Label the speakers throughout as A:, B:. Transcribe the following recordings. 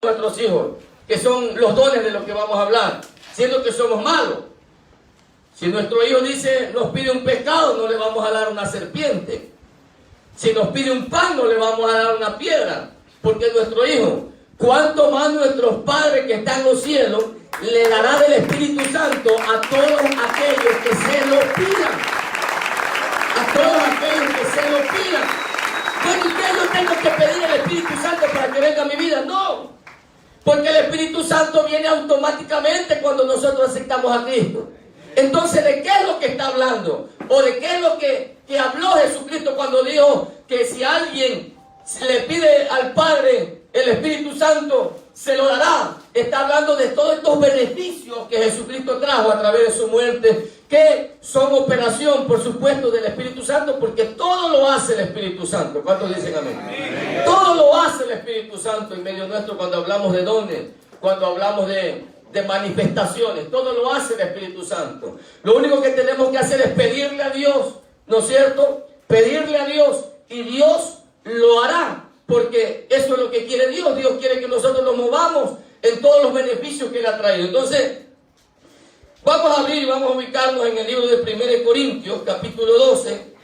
A: nuestros hijos, que son los dones de los que vamos a hablar, siendo que somos malos. Si nuestro hijo dice, nos pide un pescado, no le vamos a dar una serpiente. Si nos pide un pan, no le vamos a dar una piedra, porque es nuestro hijo. ¿Cuánto más nuestros padres que están en los cielos le dará del Espíritu Santo a todos aquellos que se lo pidan? A todos aquellos que se lo pidan. Bueno, ¿y yo tengo que pedir el Espíritu Santo para que venga a mi vida? No, porque el Espíritu Santo viene automáticamente cuando nosotros aceptamos a Cristo. Entonces, ¿de qué es lo que está hablando? ¿O de qué es lo que habló Jesucristo cuando dijo que si alguien le pide al Padre el Espíritu Santo, se lo dará? Está hablando de todos estos beneficios que Jesucristo trajo a través de su muerte, que son operación, por supuesto, del Espíritu Santo, porque todo lo hace el Espíritu Santo. ¿Cuántos dicen amén? Amén. Todo lo hace el Espíritu Santo en medio nuestro cuando hablamos de dones, cuando hablamos de manifestaciones. Todo lo hace el Espíritu Santo. Lo único que tenemos que hacer es pedirle a Dios, ¿no es cierto? Pedirle a Dios y Dios lo hará, porque eso es lo que quiere Dios. Dios quiere que nosotros nos movamos en todos los beneficios que Él ha traído. Entonces, vamos a abrir y vamos a ubicarnos en el libro de 1 Corintios, capítulo 12,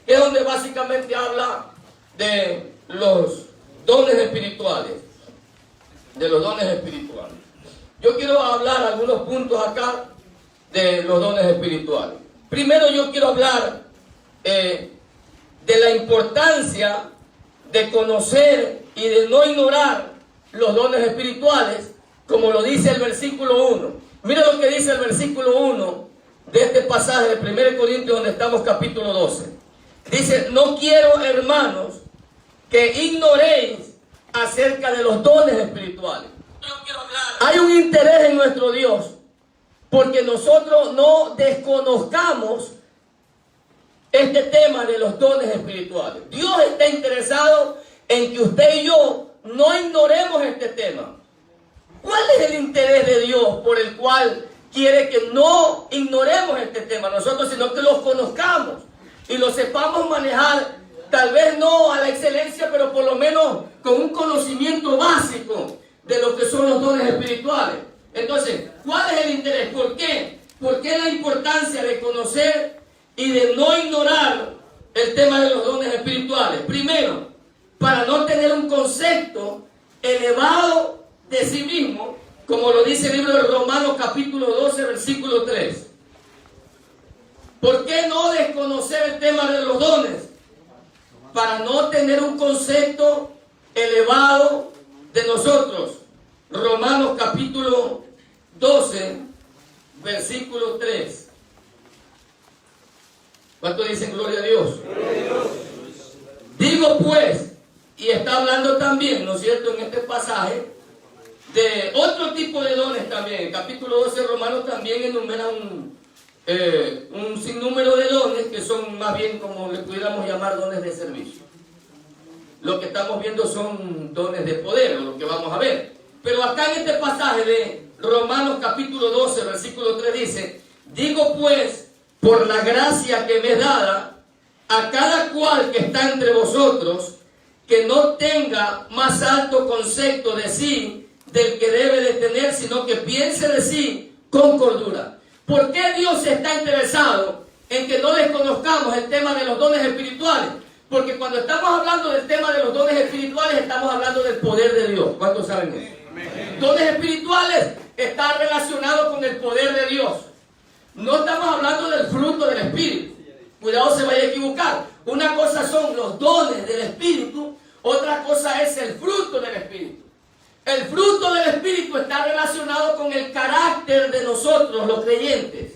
A: que es donde básicamente habla de los dones espirituales. De los dones espirituales. Yo quiero hablar algunos puntos acá de los dones espirituales. Primero yo quiero hablar de la importancia de conocer y de no ignorar los dones espirituales, como lo dice el versículo 1. Mira lo que dice el versículo 1 de este pasaje de 1 Corintios, donde estamos, capítulo 12. Dice, no quiero, hermanos, que ignoréis acerca de los dones espirituales. Hay un interés en nuestro Dios porque nosotros no desconozcamos este tema de los dones espirituales. Dios está interesado en que usted y yo no ignoremos este tema. ¿Cuál es el interés de Dios por el cual quiere que no ignoremos este tema nosotros, sino que los conozcamos y los sepamos manejar? Tal vez no a la excelencia, pero por lo menos con un conocimiento básico de lo que son los dones espirituales. Entonces, ¿cuál es el interés? ¿Por qué? ¿Por qué la importancia de conocer y de no ignorar el tema de los dones espirituales? Primero, para no tener un concepto elevado de sí mismo, como lo dice el libro de Romanos capítulo 12, versículo 3. ¿Por qué no desconocer el tema de los dones? Para no tener un concepto elevado de nosotros. Romanos capítulo 12, versículo 3. ¿Cuánto dicen gloria a Dios? Gloria a Dios. Digo pues, y está hablando también, ¿no es cierto?, en este pasaje, de otro tipo de dones también. El capítulo 12 de Romanos también enumera un sinnúmero de dones que son más bien, como le pudiéramos llamar, dones de servicio. Lo que estamos viendo son dones de poder, lo que vamos a ver. Pero acá en este pasaje de Romanos capítulo 12, versículo 3 dice, digo pues, por la gracia que me es dada, a cada cual que está entre vosotros, que no tenga más alto concepto de sí del que debe de tener, sino que piense de sí con cordura. ¿Por qué Dios está interesado en que no desconozcamos el tema de los dones espirituales? Porque cuando estamos hablando del tema de los dones espirituales, estamos hablando del poder de Dios. ¿Cuántos saben eso? Amén. Dones espirituales están relacionados con el poder de Dios. No estamos hablando del fruto del Espíritu. Cuidado, se vaya a equivocar. Una cosa son los dones del Espíritu, otra cosa es el fruto del Espíritu. El fruto del Espíritu está relacionado con el carácter de nosotros, los creyentes.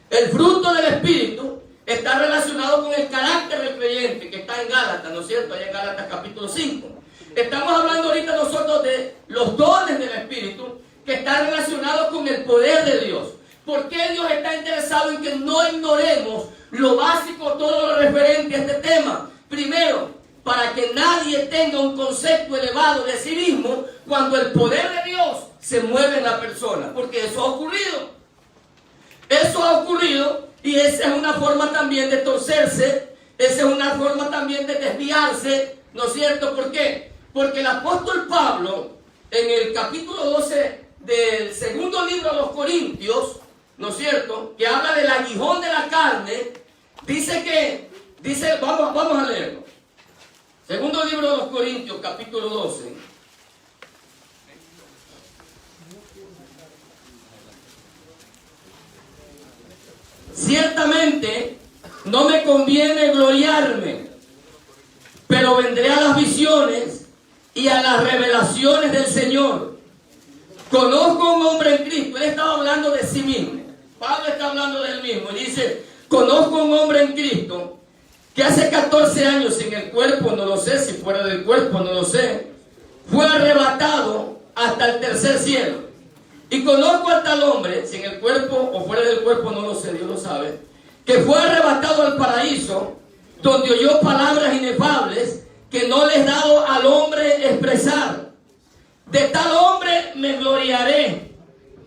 A: El fruto del Espíritu está relacionado con el carácter del creyente, que está en Gálatas, ¿no es cierto? Allá en Gálatas capítulo 5. Estamos hablando ahorita nosotros de los dones del Espíritu, que están relacionados con el poder de Dios. ¿Por qué Dios está interesado en que no ignoremos lo básico, todo lo referente a este tema? Primero, para que nadie tenga un concepto elevado de sí mismo cuando el poder de Dios se mueve en la persona, porque eso ha ocurrido. Eso ha ocurrido y esa es una forma también de torcerse, esa es una forma también de desviarse, ¿no es cierto? ¿Por qué? Porque el apóstol Pablo en el capítulo 12 del segundo libro a los Corintios, ¿no es cierto?, que habla del aguijón de la carne, vamos a leerlo. Segundo libro de los Corintios, capítulo 12. Ciertamente no me conviene gloriarme, pero vendré a las visiones y a las revelaciones del Señor. Conozco a un hombre en Cristo. Él estaba hablando de sí mismo. Pablo está hablando de él mismo. Y dice, conozco a un hombre en Cristo que hace 14 años en el cuerpo, no lo sé, si fuera del cuerpo, no lo sé, fue arrebatado hasta el tercer cielo. Y conozco a tal hombre, si en el cuerpo o fuera del cuerpo, no lo sé, Dios lo sabe, que fue arrebatado al paraíso, donde oyó palabras inefables que no les he dado al hombre expresar. De tal hombre me gloriaré,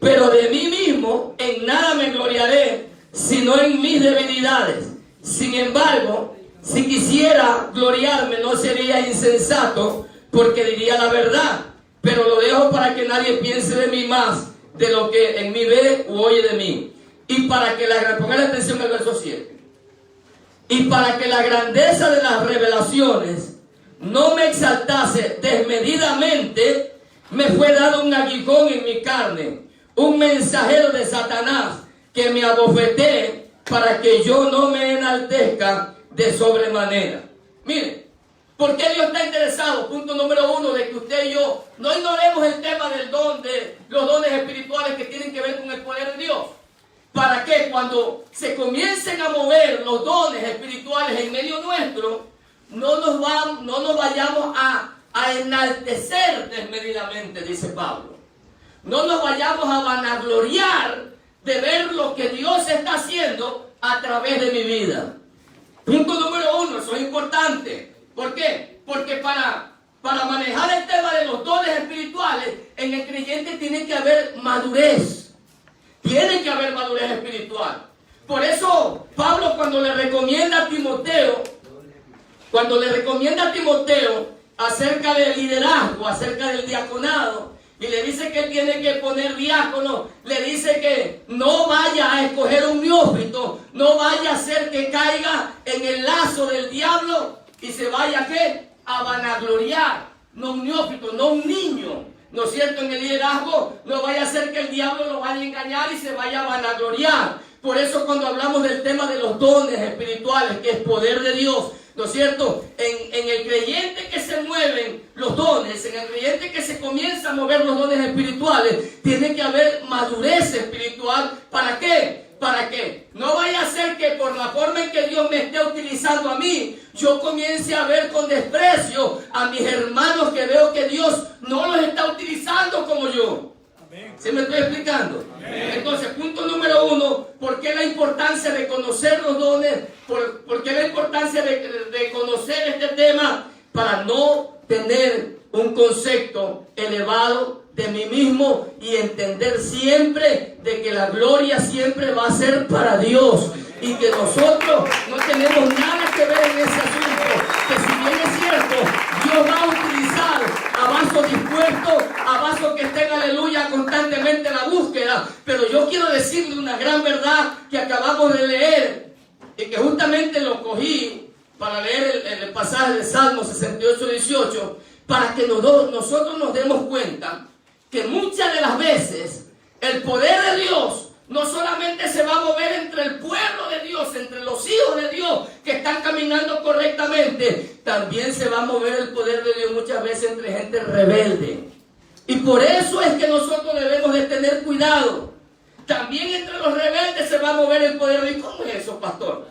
A: pero de mí mismo en nada me gloriaré, sino en mis debilidades. Sin embargo, si quisiera gloriarme, no sería insensato, porque diría la verdad, pero lo dejo para que nadie piense de mí más de lo que en mí ve u oye de mí. Y para que pongan atención al verso 7. Y para que la grandeza de las revelaciones no me exaltase desmedidamente, me fue dado un aguijón en mi carne, un mensajero de Satanás, que me abofetee para que yo no me enaltezca de sobremanera. Miren, ¿por qué Dios está interesado? Punto número 1, de que usted y yo no ignoremos el tema del don, de los dones espirituales que tienen que ver con el poder de Dios. Para que cuando se comiencen a mover los dones espirituales en medio nuestro, no nos vayamos a enaltecer desmedidamente, dice Pablo. No nos vayamos a vanagloriar de ver lo que Dios está haciendo a través de mi vida. Punto número 1, eso es importante. ¿Por qué? Porque para manejar el tema de los dones espirituales, en el creyente tiene que haber madurez. Tiene que haber madurez espiritual. Por eso Pablo, cuando le recomienda a Timoteo acerca del liderazgo, acerca del diaconado, y le dice que él tiene que poner diácono, le dice que no vaya a escoger un neófito, no vaya a hacer que caiga en el lazo del diablo y se vaya a vanagloriar. No un neófito, no un niño, ¿no es cierto? En el liderazgo no vaya a hacer que el diablo lo vaya a engañar y se vaya a vanagloriar. Por eso cuando hablamos del tema de los dones espirituales, que es poder de Dios, ¿no es cierto? En el creyente que se mueven los dones, en el creyente que se comienza a mover los dones espirituales, tiene que haber madurez espiritual. ¿Para qué? Para que no vaya a ser que por la forma en que Dios me esté utilizando a mí, yo comience a ver con desprecio a mis hermanos que veo que Dios no los está utilizando como yo. ¿Sí me estoy explicando? Amén. Entonces, punto número 1, ¿por qué la importancia de conocer los dones? ¿Por qué la importancia de conocer este tema? Para no tener un concepto elevado de mí mismo y entender siempre de que la gloria siempre va a ser para Dios y que nosotros no tenemos nada que ver en ese asunto, que si bien es cierto, Dios va a utilizar a vasos dispuestos, a vasos que estén, aleluya, constantemente en la búsqueda. Pero yo quiero decirle una gran verdad que acabamos de leer y que justamente lo cogí para leer el pasaje de Salmo 68, 18, para que nosotros nos demos cuenta que muchas de las veces el poder de Dios no solamente se va a mover entre el pueblo de Dios, entre los hijos de Dios que están caminando correctamente, también se va a mover el poder de Dios muchas veces entre gente rebelde. Y por eso es que nosotros debemos de tener cuidado. También entre los rebeldes se va a mover el poder de Dios. ¿Cómo es eso, pastor?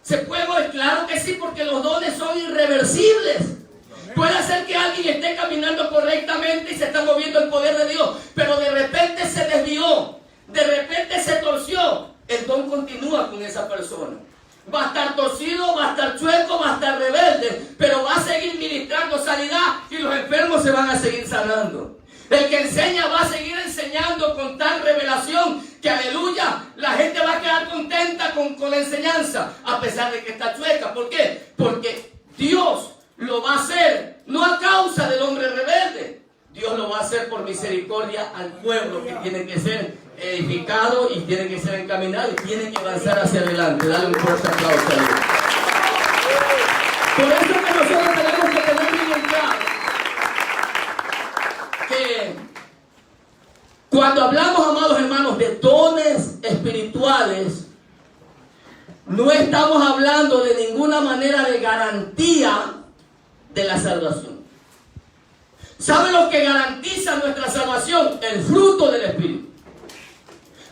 A: ¿Se puede mover? Claro que sí, porque los dones son irreversibles. Puede ser que alguien esté caminando correctamente y se está moviendo el poder de Dios, pero de repente se desvió, de repente se torció. El don continúa con esa persona. Va a estar torcido, va a estar chueco, va a estar rebelde, pero va a seguir ministrando sanidad y los enfermos se van a seguir sanando. El que enseña va a seguir enseñando con tal revelación que, aleluya, la gente va a quedar contenta con la enseñanza, a pesar de que está chueca. ¿Por qué? Porque Dios lo va a hacer, no a causa del hombre rebelde. Dios lo va a hacer por misericordia al pueblo que tiene que ser edificado y tiene que ser encaminado y tiene que avanzar hacia adelante. Dale un fuerte aplauso a Dios. Por eso que nosotros tenemos que tener bien claro que cuando hablamos, amados hermanos, de dones espirituales, no estamos hablando de ninguna manera de garantía de la salvación. ¿Sabe lo que garantiza nuestra salvación? El fruto del Espíritu.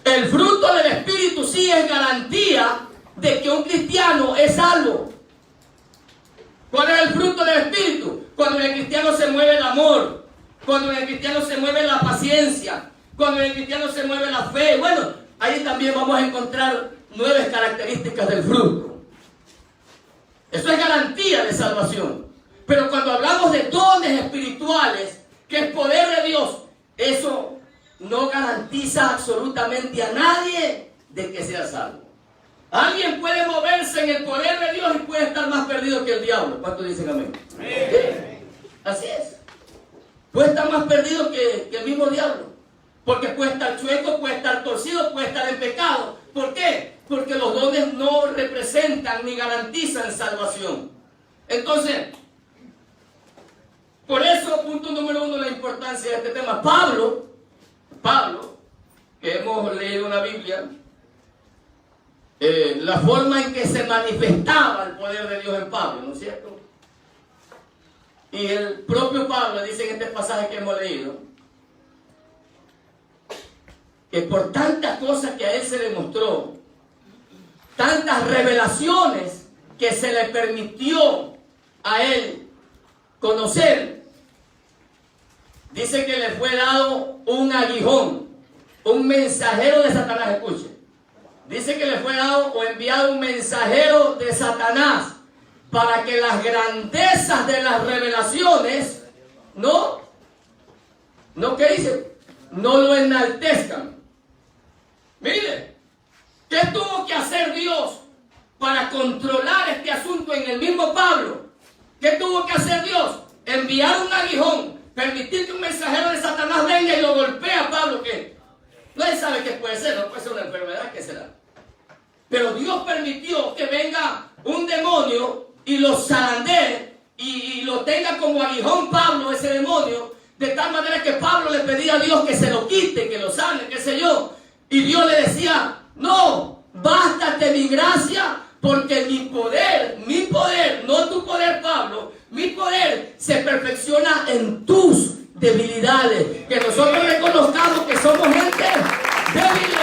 A: El fruto del Espíritu sí es garantía de que un cristiano es salvo. ¿Cuál es el fruto del Espíritu? Cuando en el cristiano se mueve el amor, cuando en el cristiano se mueve la paciencia, cuando en el cristiano se mueve la fe. Bueno, ahí también vamos a encontrar 9 características del fruto. Eso es garantía de salvación. Pero cuando hablamos de dones espirituales, que es poder de Dios, eso no garantiza absolutamente a nadie de que sea salvo. Alguien puede moverse en el poder de Dios y puede estar más perdido que el diablo. ¿Cuántos dicen amén? ¿Sí? Así es. Puede estar más perdido que el mismo diablo. Porque puede estar chueco, puede estar torcido, puede estar en pecado. ¿Por qué? Porque los dones no representan ni garantizan salvación. Entonces, por eso, punto número 1, la importancia de este tema. Pablo, que hemos leído en la Biblia, la forma en que se manifestaba el poder de Dios en Pablo, ¿no es cierto? Y el propio Pablo dice en este pasaje que hemos leído, que por tantas cosas que a él se le mostró, tantas revelaciones que se le permitió a él conocer, dice que le fue dado un aguijón, un mensajero de Satanás. Escuche, dice que le fue dado o enviado un mensajero de Satanás para que las grandezas de las revelaciones no ¿qué dice? No lo enaltezcan. Mire, ¿qué tuvo que hacer Dios para controlar este asunto en el mismo Pablo? ¿Qué tuvo que hacer Dios? Enviar un aguijón, permitir que un mensajero de Satanás venga y lo golpee a Pablo. ¿Qué? Nadie sabe qué puede ser, no puede ser una enfermedad, ¿qué será? Pero Dios permitió que venga un demonio y lo zarandee y lo tenga como aguijón Pablo, ese demonio, de tal manera que Pablo le pedía a Dios que se lo quite, que lo sane, qué sé yo. Y Dios le decía, no, bástate mi gracia, porque mi poder, no tu poder, Pablo, mi poder se perfecciona en tus debilidades. Que nosotros reconozcamos que somos gente débil,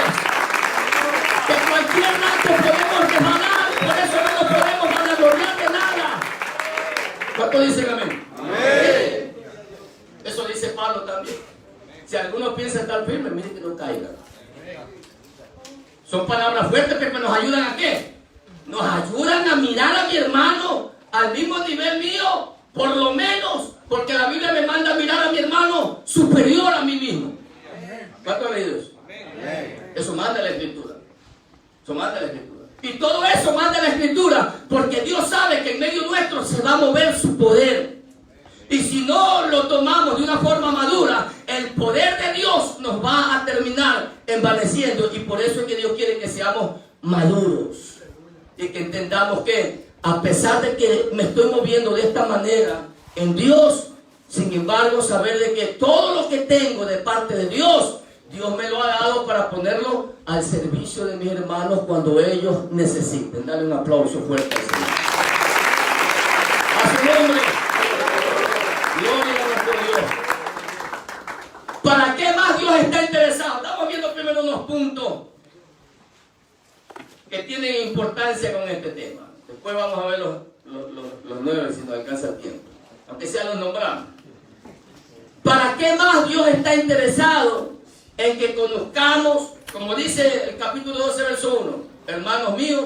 A: que cualquier rato podemos resbalar, por eso no nos podemos vanagloriar de nada. ¿Cuánto dicen amén? Amén. Eso dice Pablo también. Si alguno piensa estar firme, mire que no caiga. Son palabras fuertes, pero nos ayudan a qué? Nos ayudan a mirar a mi hermano al mismo nivel mío, por lo menos, porque la Biblia me manda a mirar a mi hermano superior a mí mismo. ¿Cuánto han leído eso? Eso manda la Escritura. Eso manda la Escritura. Y todo eso manda la Escritura, porque Dios sabe que en medio nuestro se va a mover su poder. Y si no lo tomamos de una forma madura, el poder de Dios nos va a terminar envaneciendo. Y por eso es que Dios quiere que seamos maduros. Y que entendamos que a pesar de que me estoy moviendo de esta manera en Dios, sin embargo, saber de que todo lo que tengo de parte de Dios, Dios me lo ha dado para ponerlo al servicio de mis hermanos cuando ellos necesiten. Dale un aplauso fuerte al Señor. A su nombre. Gloria a nuestro Dios. ¿Para qué más Dios está interesado? Estamos viendo primero unos puntos que tienen importancia con este tema. Después vamos a ver los 9 si nos alcanza el tiempo. Aunque sea los nombramos. ¿Para qué más Dios está interesado en que conozcamos, como dice el capítulo 12, verso 1? Hermanos míos,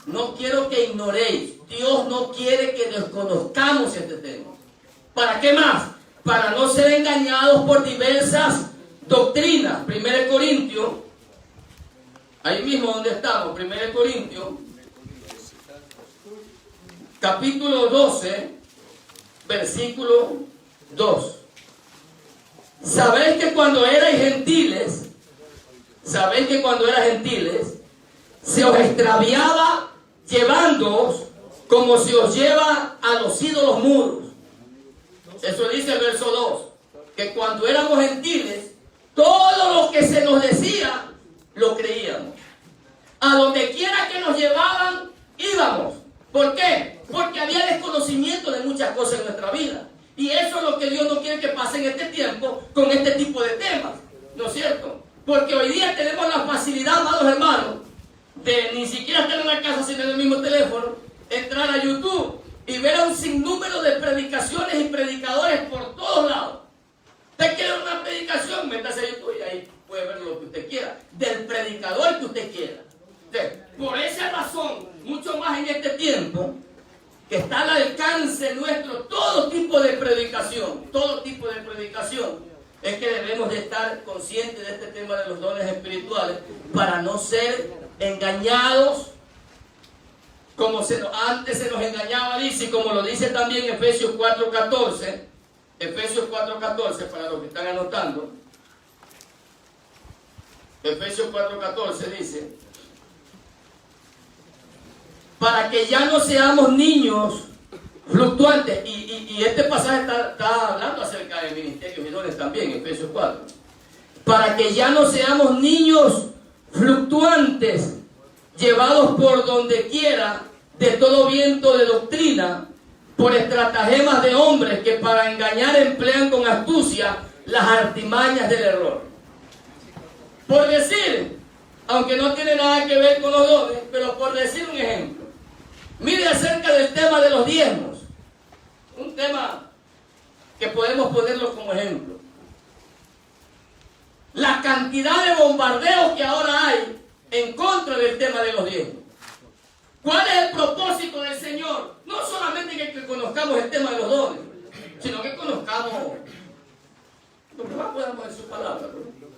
A: no quiero que ignoréis. Dios no quiere que desconozcamos este tema. ¿Para qué más? Para no ser engañados por diversas doctrinas. 1 Corintios, ahí mismo donde estamos, 1 Corintios, capítulo 12, versículo 2. sabéis que cuando erais gentiles, se os extraviaba llevándoos como se os lleva a los ídolos mudos. Eso dice el verso 2, que cuando éramos gentiles, todo lo que se nos decía, lo creíamos. A donde quiera que nos llevaban, íbamos. ¿Por qué? Porque había desconocimiento de muchas cosas en nuestra vida. Y eso es lo que Dios no quiere que pase en este tiempo con este tipo de temas. ¿No es cierto? Porque hoy día tenemos la facilidad, amados hermanos, de ni siquiera estar en la casa sin el mismo teléfono, entrar a YouTube y ver a un sinnúmero de predicaciones y predicadores por todos lados. Usted quiere una predicación, métase a YouTube y ahí puede ver lo que usted quiera, del predicador que usted quiera. Entonces, por esa razón, mucho más en este tiempo, que está al alcance nuestro todo tipo de predicación, es que debemos de estar conscientes de este tema de los dones espirituales para no ser engañados como antes se nos engañaba, dice, y como lo dice también Efesios 4:14, para los que están anotando, Efesios 4:14 dice, para que ya no seamos niños fluctuantes, y este pasaje está hablando acerca de ministerios y dones también, Efesios 4, para que ya no seamos niños fluctuantes, llevados por donde quiera de todo viento de doctrina, por estratagemas de hombres que para engañar emplean con astucia las artimañas del error. Por decir, aunque no tiene nada que ver con los dones, pero por decir un ejemplo, mire acerca del tema de los diezmos, un tema que podemos ponerlo como ejemplo. La cantidad de bombardeos que ahora hay en contra del tema de los diezmos. ¿Cuál es el propósito del Señor? No solamente que conozcamos el tema de los dones, sino que conozcamos lo que más podamos en su palabra, ¿no?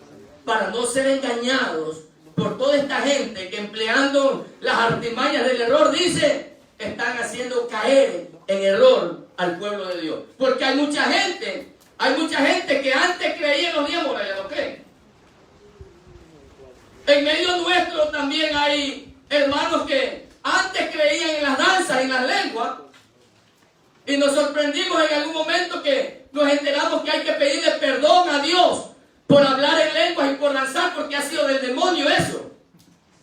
A: Para no ser engañados por toda esta gente que empleando las artimañas del error, dice, están haciendo caer en error al pueblo de Dios. Porque hay mucha gente que antes creía en los diezmos, ahora ya no creen. En medio nuestro también hay hermanos que antes creían en las danzas, en las lenguas, y nos sorprendimos en algún momento que nos enteramos que hay que pedirle perdón a Dios por hablar en lenguas y por danzar, porque ha sido del demonio eso.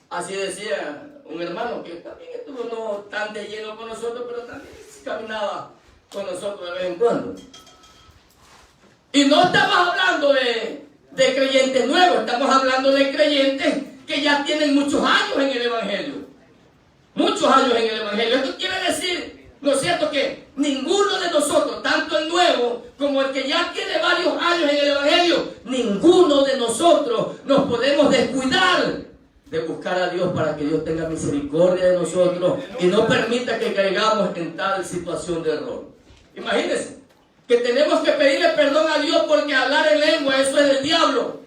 A: Así decía un hermano que también estuvo no tan de lleno con nosotros, pero también caminaba con nosotros de vez en cuando. Y no estamos hablando de creyentes nuevos, estamos hablando de creyentes que ya tienen muchos años en el Evangelio. Muchos años en el Evangelio. Esto quiere decir, ¿no es cierto?, que ninguno de nosotros, tanto el nuevo como el que ya tiene varios años en el Evangelio, ninguno de nosotros nos podemos descuidar de buscar a Dios para que Dios tenga misericordia de nosotros y no permita que caigamos en tal situación de error. Imagínense que tenemos que pedirle perdón a Dios porque hablar en lengua, eso es del diablo,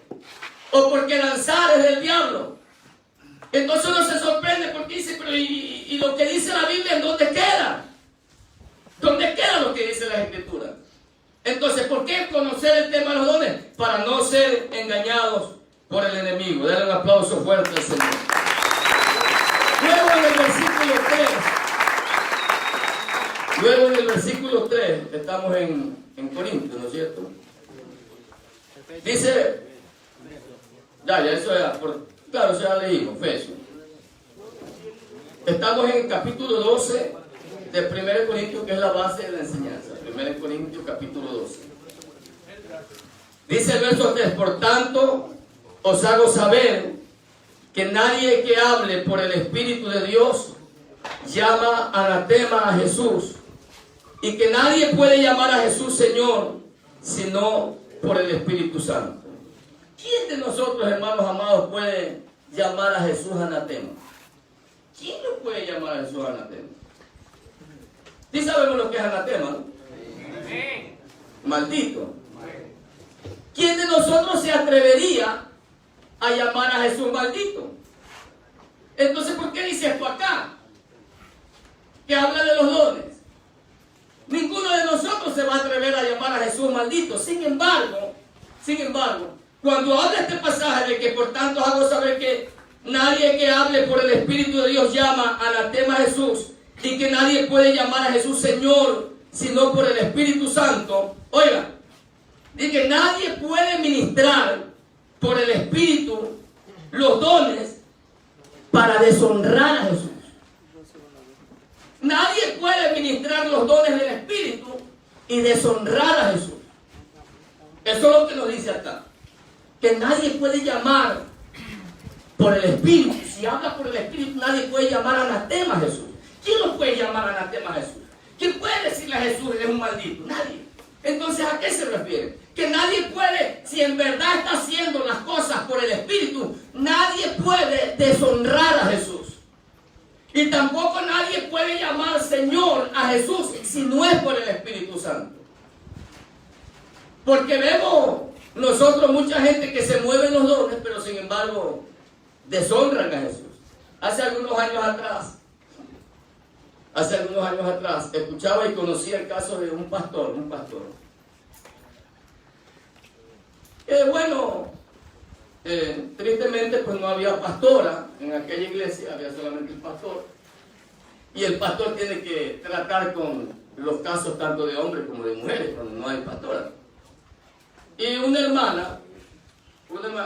A: o porque danzar es del diablo. Entonces uno se sorprende porque dice, pero ¿y lo que dice la Biblia en dónde queda? ¿Dónde queda lo que dice la Escritura? Entonces, ¿por qué conocer el tema de los dones? Para no ser engañados por el enemigo. Dale un aplauso fuerte al Señor. Luego en el versículo 3, estamos en Corintios, ¿no es cierto? Dice, ya eso ya, claro, ya leímos, Efesios. Estamos en el capítulo 12 de 1 Corintios, que es la base de la enseñanza. 1 Corintios, capítulo 12. Dice el verso 3, por tanto, os hago saber que nadie que hable por el Espíritu de Dios llama anatema a Jesús, y que nadie puede llamar a Jesús Señor, sino por el Espíritu Santo. ¿Quién de nosotros, hermanos amados, puede llamar a Jesús anatema? ¿Quién lo puede llamar a Jesús anatema? Sí sabemos lo que es anatema, ¿no? Maldito. ¿Quién de nosotros se atrevería a llamar a Jesús maldito? Entonces, ¿por qué dice esto acá? Que habla de los dones. Ninguno de nosotros se va a atrever a llamar a Jesús maldito. Sin embargo, Sin embargo, cuando habla este pasaje de que por tanto hago saber que nadie que hable por el Espíritu de Dios llama anatema a Jesús, y que nadie puede llamar a Jesús Señor sino por el Espíritu Santo. Oiga, dice que nadie puede ministrar por el Espíritu los dones para deshonrar a Jesús. Nadie puede ministrar los dones del Espíritu y deshonrar a Jesús. Eso es lo que nos dice acá. Que nadie puede llamar por el Espíritu. Si habla por el Espíritu, nadie puede llamar anatema a Jesús. ¿Quién lo puede llamar anatema a Jesús? ¿Quién puede decirle a Jesús eres un maldito? Nadie. Entonces, ¿a qué se refiere? Que nadie puede, si en verdad está haciendo las cosas por el Espíritu, nadie puede deshonrar a Jesús. Y tampoco nadie puede llamar Señor a Jesús si no es por el Espíritu Santo. Porque vemos nosotros mucha gente que se mueve en los dones, pero sin embargo deshonran a Jesús. Hace algunos años atrás, escuchaba y conocía el caso de un pastor. Tristemente pues no había pastora en aquella iglesia, había solamente el pastor. Y el pastor tiene que tratar con los casos tanto de hombres como de mujeres cuando no hay pastora. Y una hermana,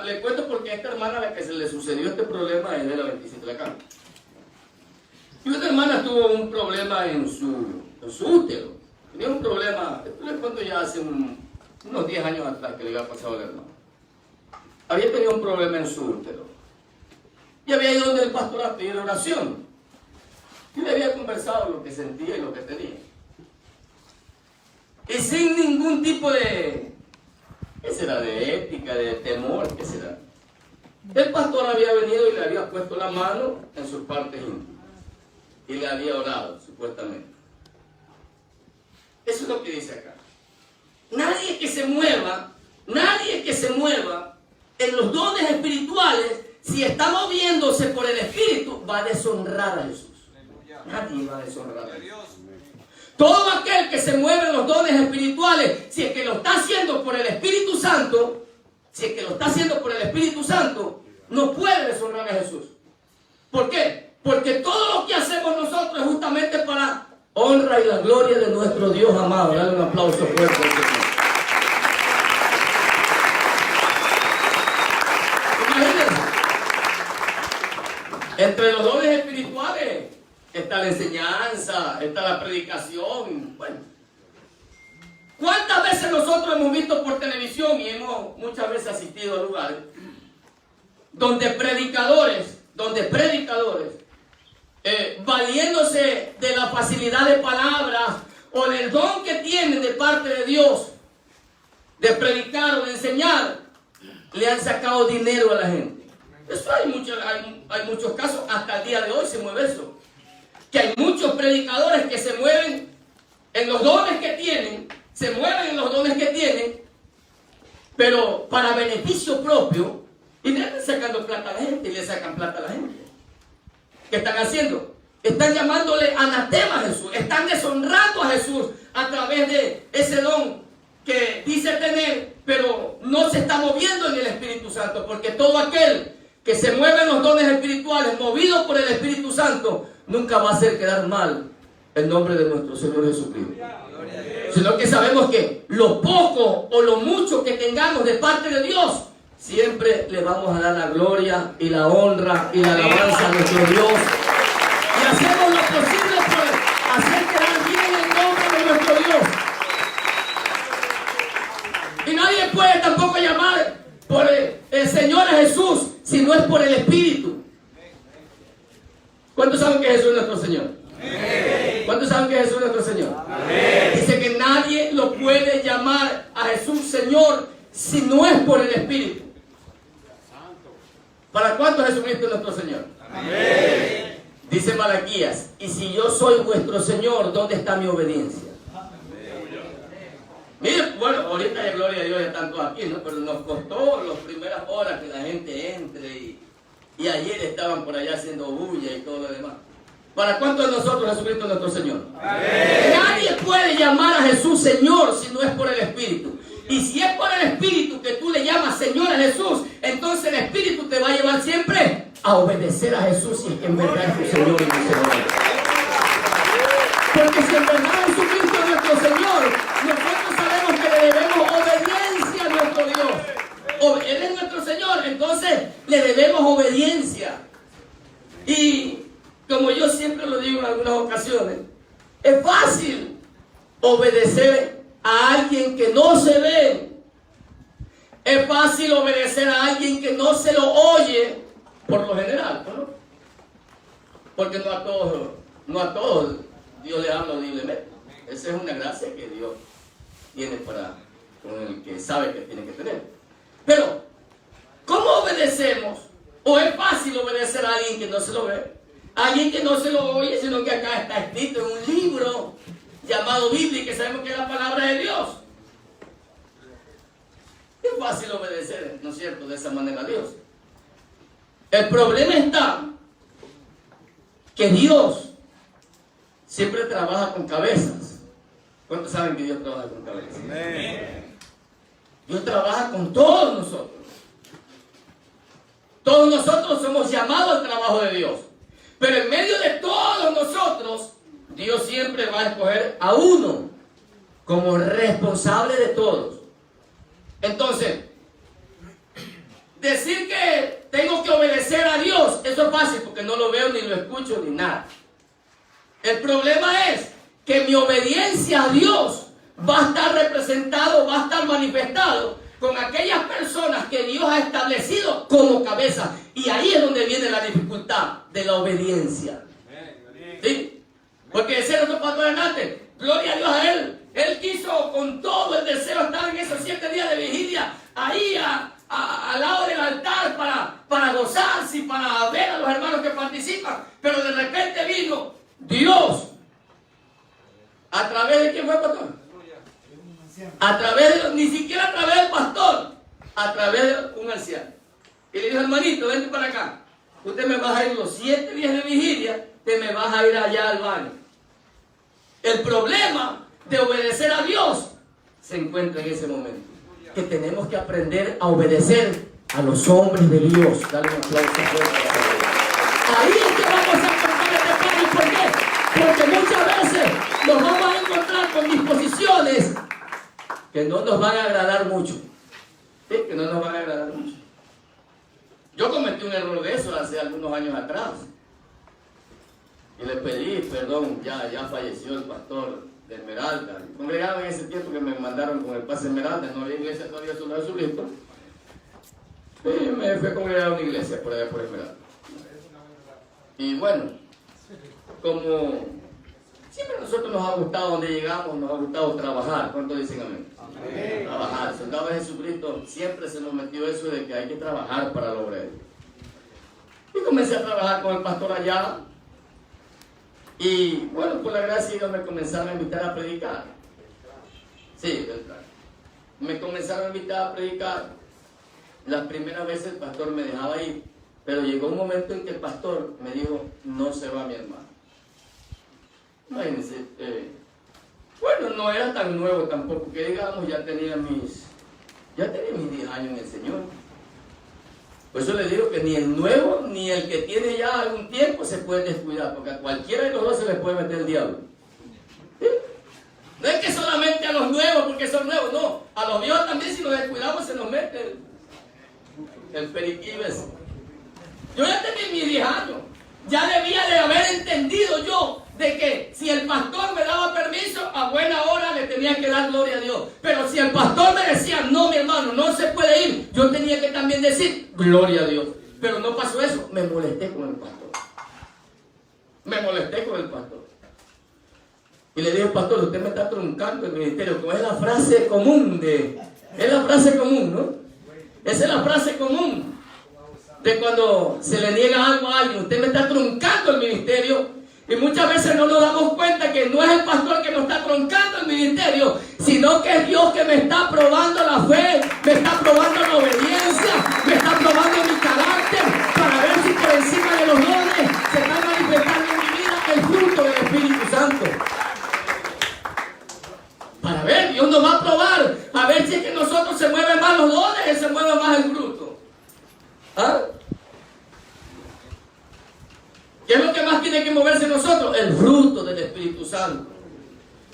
A: le cuento porque esta hermana a la que se le sucedió este problema es de la 27 de la Cama. Y una hermana tuvo un problema en su útero. Tenía un problema, esto les cuento ya hace unos 10 años atrás que le había pasado a la hermana. Había tenido un problema en su útero. Y había ido donde el pastor a pedir oración. Y le había conversado lo que sentía y lo que tenía. Y sin ningún tipo de, ¿qué será? De ética, de temor, ¿qué será? El pastor había venido y le había puesto la mano en sus partes íntimas. Y le había orado, supuestamente. Eso es lo que dice acá. Nadie que se mueva en los dones espirituales, si está moviéndose por el Espíritu, va a deshonrar a Jesús. Nadie va a deshonrar a Jesús. Todo aquel que se mueve en los dones espirituales, si es que lo está haciendo por el Espíritu Santo, no puede deshonrar a Jesús. ¿Por qué? Porque todo lo que hacemos nosotros es justamente para honra y la gloria de nuestro Dios amado. Dale un aplauso fuerte al Señor. Imagínense, entre los dones espirituales está la enseñanza, está la predicación. Bueno, ¿cuántas veces nosotros hemos visto por televisión y hemos muchas veces asistido a lugares donde predicadores, valiéndose de la facilidad de palabras o del don que tienen de parte de Dios de predicar o de enseñar, le han sacado dinero a la gente? Eso hay muchos casos, hasta el día de hoy se mueve eso. Que hay muchos predicadores que se mueven en los dones que tienen, pero para beneficio propio, y le están sacando plata a la gente, ¿Qué están haciendo? Están llamándole anatema a Jesús, están deshonrando a Jesús a través de ese don que dice tener, pero no se está moviendo en el Espíritu Santo, porque todo aquel que se mueve en los dones espirituales, movido por el Espíritu Santo, nunca va a hacer quedar mal el nombre de nuestro Señor Jesucristo. Sino que sabemos que lo poco o lo mucho que tengamos de parte de Dios, siempre le vamos a dar la gloria y la honra y la alabanza a nuestro Dios. Y hacemos lo posible por hacer quedar bien el nombre de nuestro Dios. Y nadie puede tampoco llamar por el Señor a Jesús si no es por el Espíritu. ¿Cuántos saben que Jesús es nuestro Señor? ¿Cuántos saben que Jesús es nuestro Señor? Dice que nadie lo puede llamar a Jesús Señor si no es por el Espíritu. ¿Para cuánto Jesucristo es nuestro Señor? Amén. Dice Malaquías, y si yo soy vuestro Señor, ¿dónde está mi obediencia? Miren, bueno, ahorita de gloria a Dios ya están todos aquí, ¿no? Pero nos costó las primeras horas que la gente entre y ayer estaban por allá haciendo bulla y todo lo demás. ¿Para cuánto de nosotros Jesucristo es nuestro Señor? Amén. Nadie puede llamar a Jesús Señor si no es por el Espíritu. Y si es por el Espíritu que tú le llamas Señor a Jesús, entonces el Espíritu te va a llevar siempre a obedecer a Jesús si es que en verdad es tu Señor y tu Señor. Porque si en verdad Jesucristo es nuestro Señor, nosotros sabemos que le debemos obediencia a nuestro Dios. Él es nuestro Señor, entonces le debemos obediencia. Y como yo siempre lo digo en algunas ocasiones, es fácil obedecer a alguien que no se ve. Es fácil obedecer a alguien que no se lo oye, por lo general, ¿no? Porque no a todos Dios le habla audiblemente. Esa es una gracia que Dios tiene con el que sabe que tiene que tener. Pero, ¿cómo obedecemos? ¿O es fácil obedecer a alguien que no se lo ve? Alguien que no se lo oye, sino que acá está escrito en un libro llamado Biblia, que sabemos que es la palabra de Dios. Es fácil obedecer, ¿no es cierto?, de esa manera a Dios. El problema está que Dios siempre trabaja con cabezas. ¿Cuántos saben que Dios trabaja con cabezas? Dios trabaja con todos nosotros. Todos nosotros somos llamados al trabajo de Dios. Pero en medio de todos nosotros, Dios siempre va a escoger a uno como responsable de todos. Entonces, decir que tengo que obedecer a Dios, eso es fácil porque no lo veo, ni lo escucho, ni nada. El problema es que mi obediencia a Dios va a estar representado, va a estar manifestado con aquellas personas que Dios ha establecido como cabeza. Y ahí es donde viene la dificultad de la obediencia. ¿Sí? Porque decía nuestro pastor Hernández, gloria a Dios a él. Él quiso con todo el deseo estar en esos 7 días de vigilia, ahí al lado del altar para gozarse y para ver a los hermanos que participan. Pero de repente vino Dios. ¿A través de quién fue, pastor? A través de, ni siquiera a través del pastor, a través de un anciano. Y le dijo, hermanito, vente para acá. Usted me vas a ir los 7 días de vigilia, te me vas a ir allá al baño. El problema de obedecer a Dios se encuentra en ese momento. Que tenemos que aprender a obedecer a los hombres de Dios. Dale un aplauso fuerte. Ahí es que vamos a encontrar este cambio. ¿Por qué? Porque muchas veces nos vamos a encontrar con disposiciones que no nos van a agradar mucho. ¿Sí? Que no nos van a agradar mucho. Yo cometí un error de eso hace algunos años atrás. Y le pedí perdón, ya falleció el pastor de Esmeralda. Congregaba en ese tiempo que me mandaron con el pase Esmeralda, no había iglesia todavía solo de Jesucristo. Y me fui a congregar a una iglesia por allá por Esmeralda. Y bueno, como siempre a nosotros nos ha gustado donde llegamos, nos ha gustado trabajar. ¿Cuántos dicen amén? Amén. Trabajar. Soldado de Jesucristo siempre se nos metió eso de que hay que trabajar para lograr. Y comencé a trabajar con el pastor allá. Y bueno, por la gracia de Dios me comenzaron a invitar a predicar. Sí, me comenzaron a invitar a predicar. Las primeras veces el pastor me dejaba ir, pero llegó un momento en que el pastor me dijo, no se va mi hermano. Imagínense, bueno, no era tan nuevo tampoco, que digamos, ya tenía mis 10 años en el Señor. Por eso le digo que ni el nuevo ni el que tiene ya algún tiempo se puede descuidar, porque a cualquiera de los dos se les puede meter el diablo. ¿Sí? No es que solamente a los nuevos, porque son nuevos, no. A los viejos también, si nos descuidamos, se nos mete el periquillo ese. Yo ya tenía mis 10 años. Ya debía de haber entendido yo de que si el pastor me daba permiso, a buena hora le tenía que dar gloria a Dios. Pero si el pastor me decía, no, mi hermano, no se puede ir, yo tenía que también decir, gloria a Dios. Pero no pasó eso, me molesté con el pastor. Y le dije, pastor, usted me está truncando el ministerio, como es la frase común es la frase común, ¿no? Esa es la frase común de cuando se le niega algo a alguien. Usted me está truncando el ministerio. Y muchas veces no nos damos cuenta que no es el pastor que nos está truncando el ministerio, sino que es Dios que me está probando la fe, me está probando la obediencia, me está probando mi carácter, para ver si por encima de los dones se está manifestando en mi vida el fruto del Espíritu Santo. Para ver, Dios nos va a probar, a ver si es que nosotros el fruto del Espíritu Santo.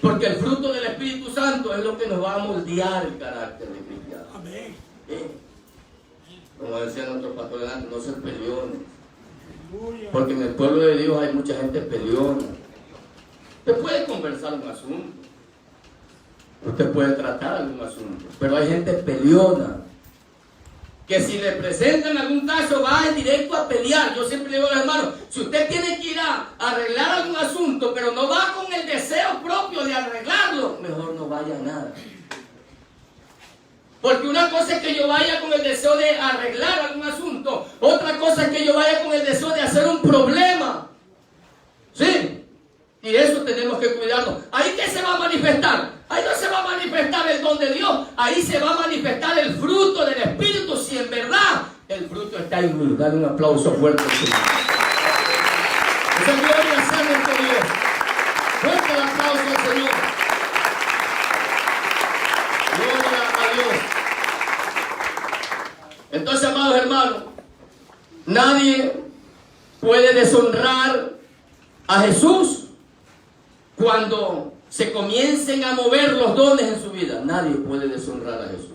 A: Porque el fruto del Espíritu Santo es lo que nos va a moldear el carácter de cristiano.
B: Amén.
A: Como decía nuestro pastor delante, no ser peleones. Porque en el pueblo de Dios hay mucha gente peleona. Usted puede conversar un asunto, usted puede tratar algún asunto, pero hay gente peleona que si le presentan algún caso va en directo a pelear. Yo siempre le digo a los hermanos, si usted tiene que ir a arreglar algún asunto, pero no va con el deseo propio de arreglarlo, mejor no vaya a nada. Porque una cosa es que yo vaya con el deseo de arreglar algún asunto, otra cosa es que yo vaya con el deseo de hacer un problema. ¿Sí? Y eso tenemos que cuidarnos. ¿Ahí qué se va a manifestar? Ahí no se va a manifestar el don de Dios. Ahí se va a manifestar el fruto del Espíritu. Si en verdad el fruto está en mí. Dale un aplauso fuerte al Señor. Esa gloria sea nuestro Dios. Fuerte el aplauso al Señor. Gloria a Dios. Entonces, amados hermanos, nadie puede deshonrar a Jesús cuando se comiencen a mover los dones en su vida. Nadie puede deshonrar a Jesús.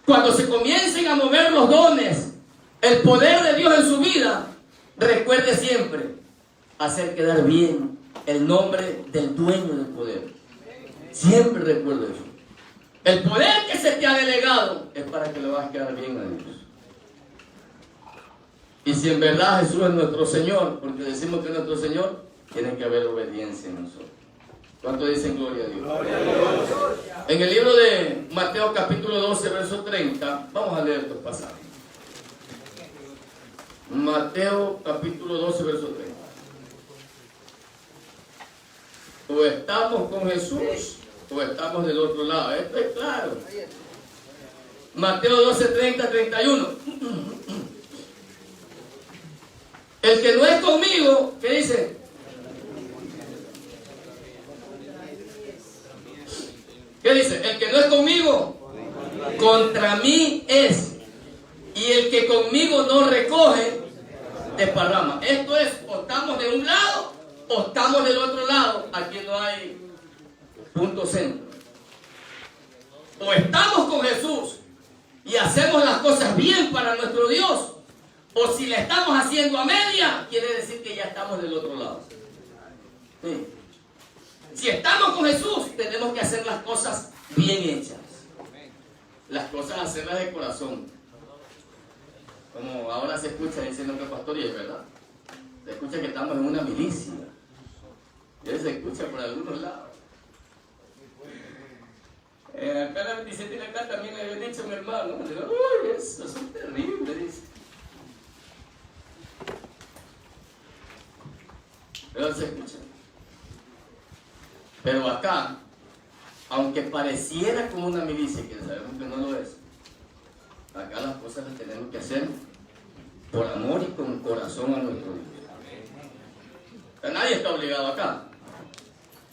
A: Cuando se comiencen a mover los dones, el poder de Dios en su vida, recuerde siempre hacer quedar bien el nombre del dueño del poder. Siempre recuerde eso. El poder que se te ha delegado es para que le vas a quedar bien a Dios. Y si en verdad Jesús es nuestro Señor, porque decimos que es nuestro Señor, tiene que haber obediencia en nosotros. ¿Cuánto dicen gloria a Dios? Gloria a Dios. En el libro de Mateo capítulo 12, verso 30, vamos a leer estos pasajes. Mateo capítulo 12, verso 30. O estamos con Jesús o estamos del otro lado. Esto es claro. Mateo 12, 30, 31. El que no es conmigo, ¿qué dice? ¿Qué dice? El que no es conmigo, contra mí es. Y el que conmigo no recoge, desparrama. Esto es, o estamos de un lado, o estamos del otro lado. Aquí no hay punto centro. O estamos con Jesús y hacemos las cosas bien para nuestro Dios, o si le estamos haciendo a media, quiere decir que ya estamos del otro lado. Sí. Si estamos con Jesús, tenemos que hacer las cosas bien hechas. Las cosas hacerlas de corazón. Como ahora se escucha diciendo que pastor, y es verdad. Se escucha que estamos en una milicia. Y eso se escucha por algunos lados. Acá en la 27 y acá también le había dicho a mi hermano. Uy, eso es terrible, dice. Pero se escucha. Pero acá, aunque pareciera como una milicia, que sabemos que no lo es, acá las cosas las tenemos que hacer por amor y con corazón a nuestro Dios. Pero nadie está obligado acá.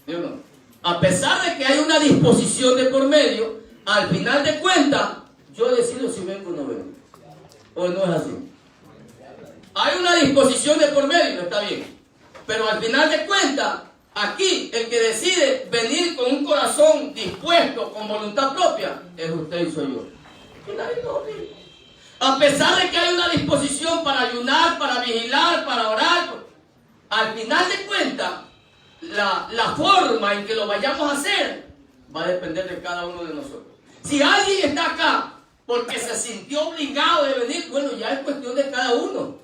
A: ¿Sí o no? A pesar de que hay una disposición de por medio, al final de cuentas, yo decido si vengo o no vengo. ¿O no es así? Hay una disposición de por medio, está bien. Pero al final de cuentas, aquí el que decide venir con un corazón dispuesto, con voluntad propia, es usted y soy yo. Y nadie lo obliga. A pesar de que hay una disposición para ayunar, para vigilar, para orar, al final de cuentas, la forma en que lo vayamos a hacer va a depender de cada uno de nosotros. Si alguien está acá porque se sintió obligado de venir, bueno, ya es cuestión de cada uno.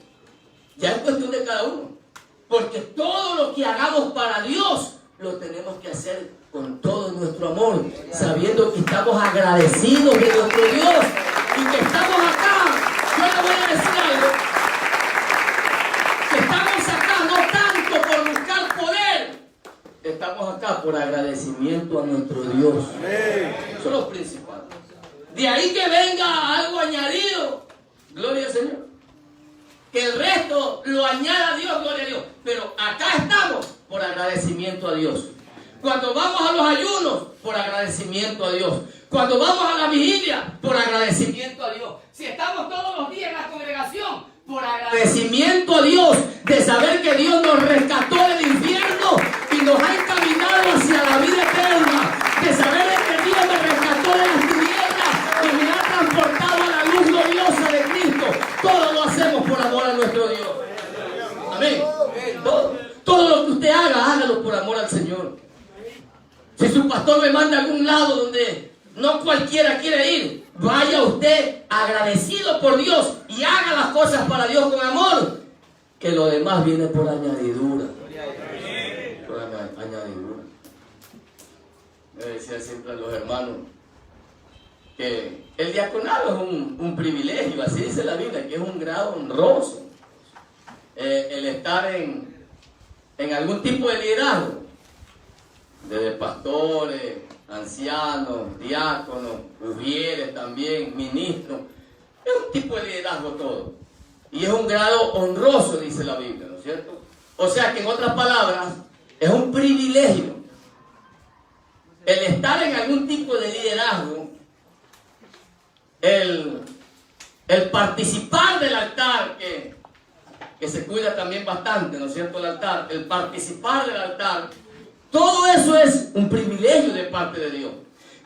A: Ya es cuestión de cada uno. Porque todo lo que hagamos para Dios, lo tenemos que hacer con todo nuestro amor, sabiendo que estamos agradecidos de nuestro Dios y que estamos acá. Yo le voy a decir algo, que estamos acá no tanto por buscar poder, estamos acá por agradecimiento a nuestro Dios. Eso es lo principal. De ahí que venga algo añadido, gloria al Señor. Que el resto lo añada a Dios, gloria a Dios. Pero acá estamos por agradecimiento a Dios. Cuando vamos a los ayunos, por agradecimiento a Dios. Cuando vamos a la vigilia, por agradecimiento a Dios. Si estamos todos los días en la congregación, por agradecimiento a Dios de saber que Dios nos rescató del infierno pastor me manda a algún lado donde no cualquiera quiere ir, vaya usted agradecido por Dios y haga las cosas para Dios con amor, que lo demás viene por añadidura. Por añadidura. Me decía siempre a los hermanos que el diaconado es un privilegio, así dice la Biblia, que es un grado honroso. El estar en algún tipo de liderazgo, desde pastores, ancianos, diáconos, ujieres también, ministros, es un tipo de liderazgo todo. Y es un grado honroso, dice la Biblia, ¿no es cierto? O sea que en otras palabras, es un privilegio el estar en algún tipo de liderazgo, el participar del altar, que se cuida también bastante, ¿no es cierto? El altar, el participar del altar, todo eso es un privilegio de parte de Dios.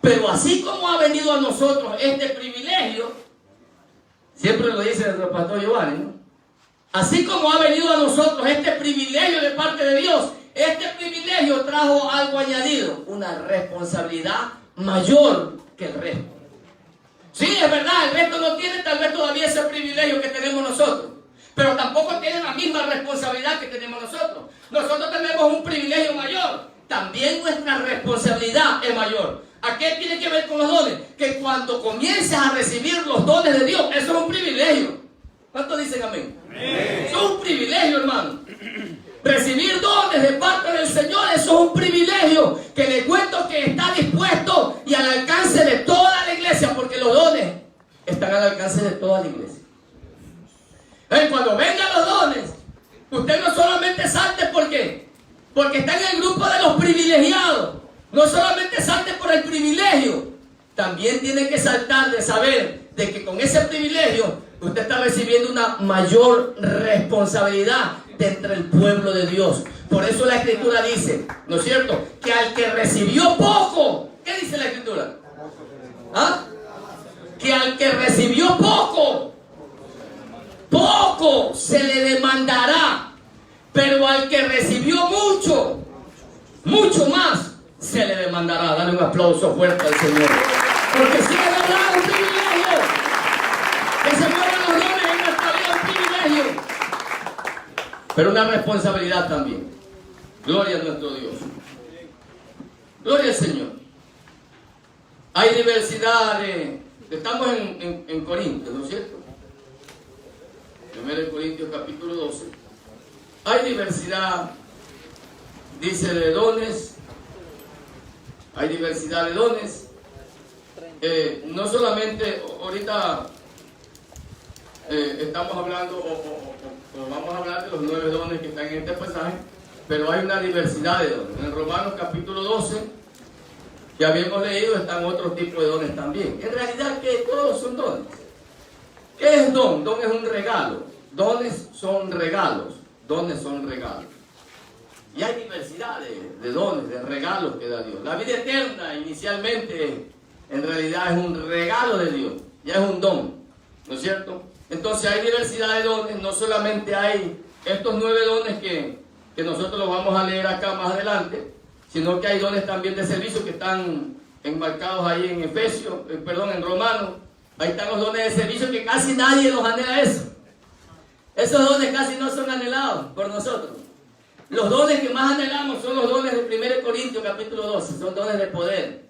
A: Pero así como ha venido a nosotros este privilegio, siempre lo dice nuestro pastor Giovanni, ¿no? Así como ha venido a nosotros este privilegio de parte de Dios, este privilegio trajo algo añadido, una responsabilidad mayor que el resto. Sí, es verdad, el resto no tiene tal vez todavía ese privilegio que tenemos nosotros, pero tampoco tiene la misma responsabilidad que tenemos nosotros. Nosotros tenemos un privilegio mayor, también nuestra responsabilidad es mayor. ¿A qué tiene que ver con los dones? Que cuando comiences a recibir los dones de Dios, eso es un privilegio. ¿Cuántos dicen amén? Amén. Eso es un privilegio, hermano. Recibir dones de parte del Señor, eso es un privilegio que le cuento que está dispuesto y al alcance de toda la iglesia, porque los dones están al alcance de toda la iglesia. Cuando vengan los dones, usted no solamente salte porque está en el grupo de los privilegiados, no solamente salte por el privilegio, también tiene que saltar de saber de que con ese privilegio usted está recibiendo una mayor responsabilidad de entre el pueblo de Dios. Por eso la Escritura dice, ¿no es cierto?, que al que recibió poco, ¿qué dice la Escritura? ¿Ah? Que al que recibió poco se le demandará, pero al que recibió mucho más, se le demandará. Dale un aplauso fuerte al Señor. Porque si es verdad, un privilegio. Que se muevan los dones en nuestra vida, un privilegio. Pero una responsabilidad también. Gloria a nuestro Dios. Gloria al Señor. Hay diversidad de... Estamos en Corintios, ¿no es cierto? 1 Corintios capítulo 12. Hay diversidad, dice, de dones. Hay diversidad de dones. No solamente ahorita estamos hablando o vamos a hablar de los 9 dones que están en este pasaje, pero hay una diversidad de dones. En Romanos capítulo 12, que habíamos leído, están otros tipos de dones también. En realidad, que todos son dones. ¿Qué es don? Don es un regalo. Dones son regalos. Dones son regalos. Y hay diversidad de dones, de regalos que da Dios. La vida eterna inicialmente en realidad es un regalo de Dios. Ya es un don, ¿no es cierto? Entonces hay diversidad de dones. No solamente hay estos 9 dones que nosotros los vamos a leer acá más adelante, sino que hay dones también de servicio que están enmarcados ahí en en Romanos. Ahí están los dones de servicio que casi nadie los anhela eso. Esos dones casi no son anhelados por nosotros. Los dones que más anhelamos son los dones de 1 Corintios capítulo 12, son dones de poder.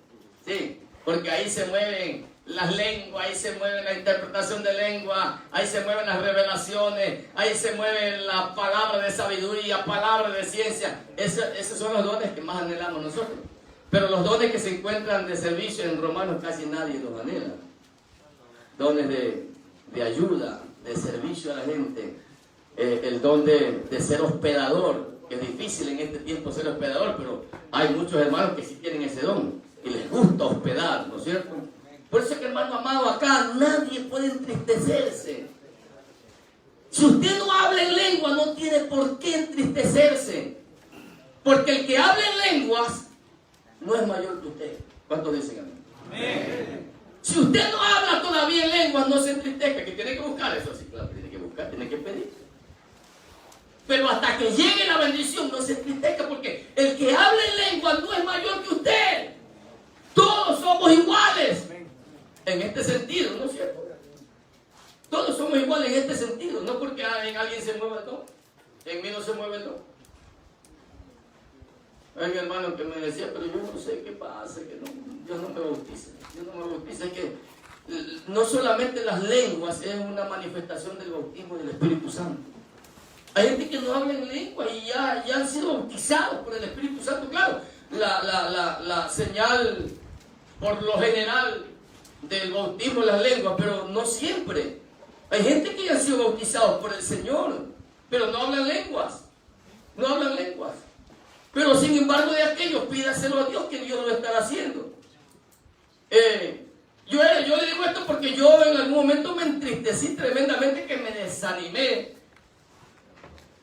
A: Sí, porque ahí se mueven las lenguas, ahí se mueve la interpretación de lengua, ahí se mueven las revelaciones, ahí se mueven las palabras de sabiduría, palabras de ciencia. Esos son los dones que más anhelamos nosotros. Pero los dones que se encuentran de servicio en Romanos casi nadie los anhela. Dones de ayuda, de servicio a la gente, el don de ser hospedador, que es difícil en este tiempo ser hospedador, pero hay muchos hermanos que sí tienen ese don y les gusta hospedar, ¿no es cierto? Por eso es que, hermano amado, acá nadie puede entristecerse. Si usted no habla en lengua, no tiene por qué entristecerse, porque el que habla en lenguas no es mayor que usted. ¿Cuántos dicen amén? Amén. Si usted no habla todavía en lenguas, no se entristezca, que tiene que buscar eso, sí, claro, tiene que buscar, tiene que pedir. Pero hasta que llegue la bendición, no se entristezca, porque el que habla en lenguas no es mayor que usted. Todos somos iguales en este sentido, ¿no es cierto? Todos somos iguales en este sentido, no porque en alguien se mueva todo, en mí no se mueve todo. Hay un hermano que me decía, pero yo no sé qué pasa, que yo no me bautizo. Es que no solamente las lenguas es una manifestación del bautismo del Espíritu Santo. Hay gente que no habla en lengua y ya han sido bautizados por el Espíritu Santo. Claro, la señal por lo general del bautismo en las lenguas, pero no siempre. Hay gente que ya han sido bautizados por el Señor, pero no hablan lenguas. No hablan lenguas. Pero sin embargo de aquellos, pídaselo a Dios, que Dios lo estará haciendo. Yo le digo esto porque yo en algún momento me entristecí tremendamente, que me desanimé.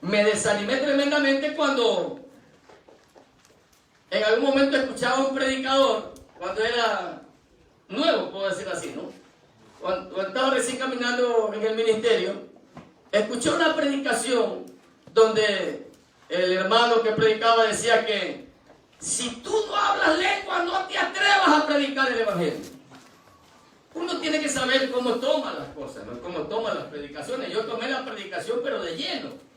A: Me desanimé tremendamente cuando en algún momento escuchaba a un predicador, cuando era nuevo, puedo decir así, ¿no? Cuando estaba recién caminando en el ministerio, escuché una predicación donde el hermano que predicaba decía que si tú no hablas lengua, no te atrevas a predicar el evangelio. Uno tiene que saber cómo toma las cosas, ¿no? Cómo toma las predicaciones. Yo tomé la predicación, pero de lleno.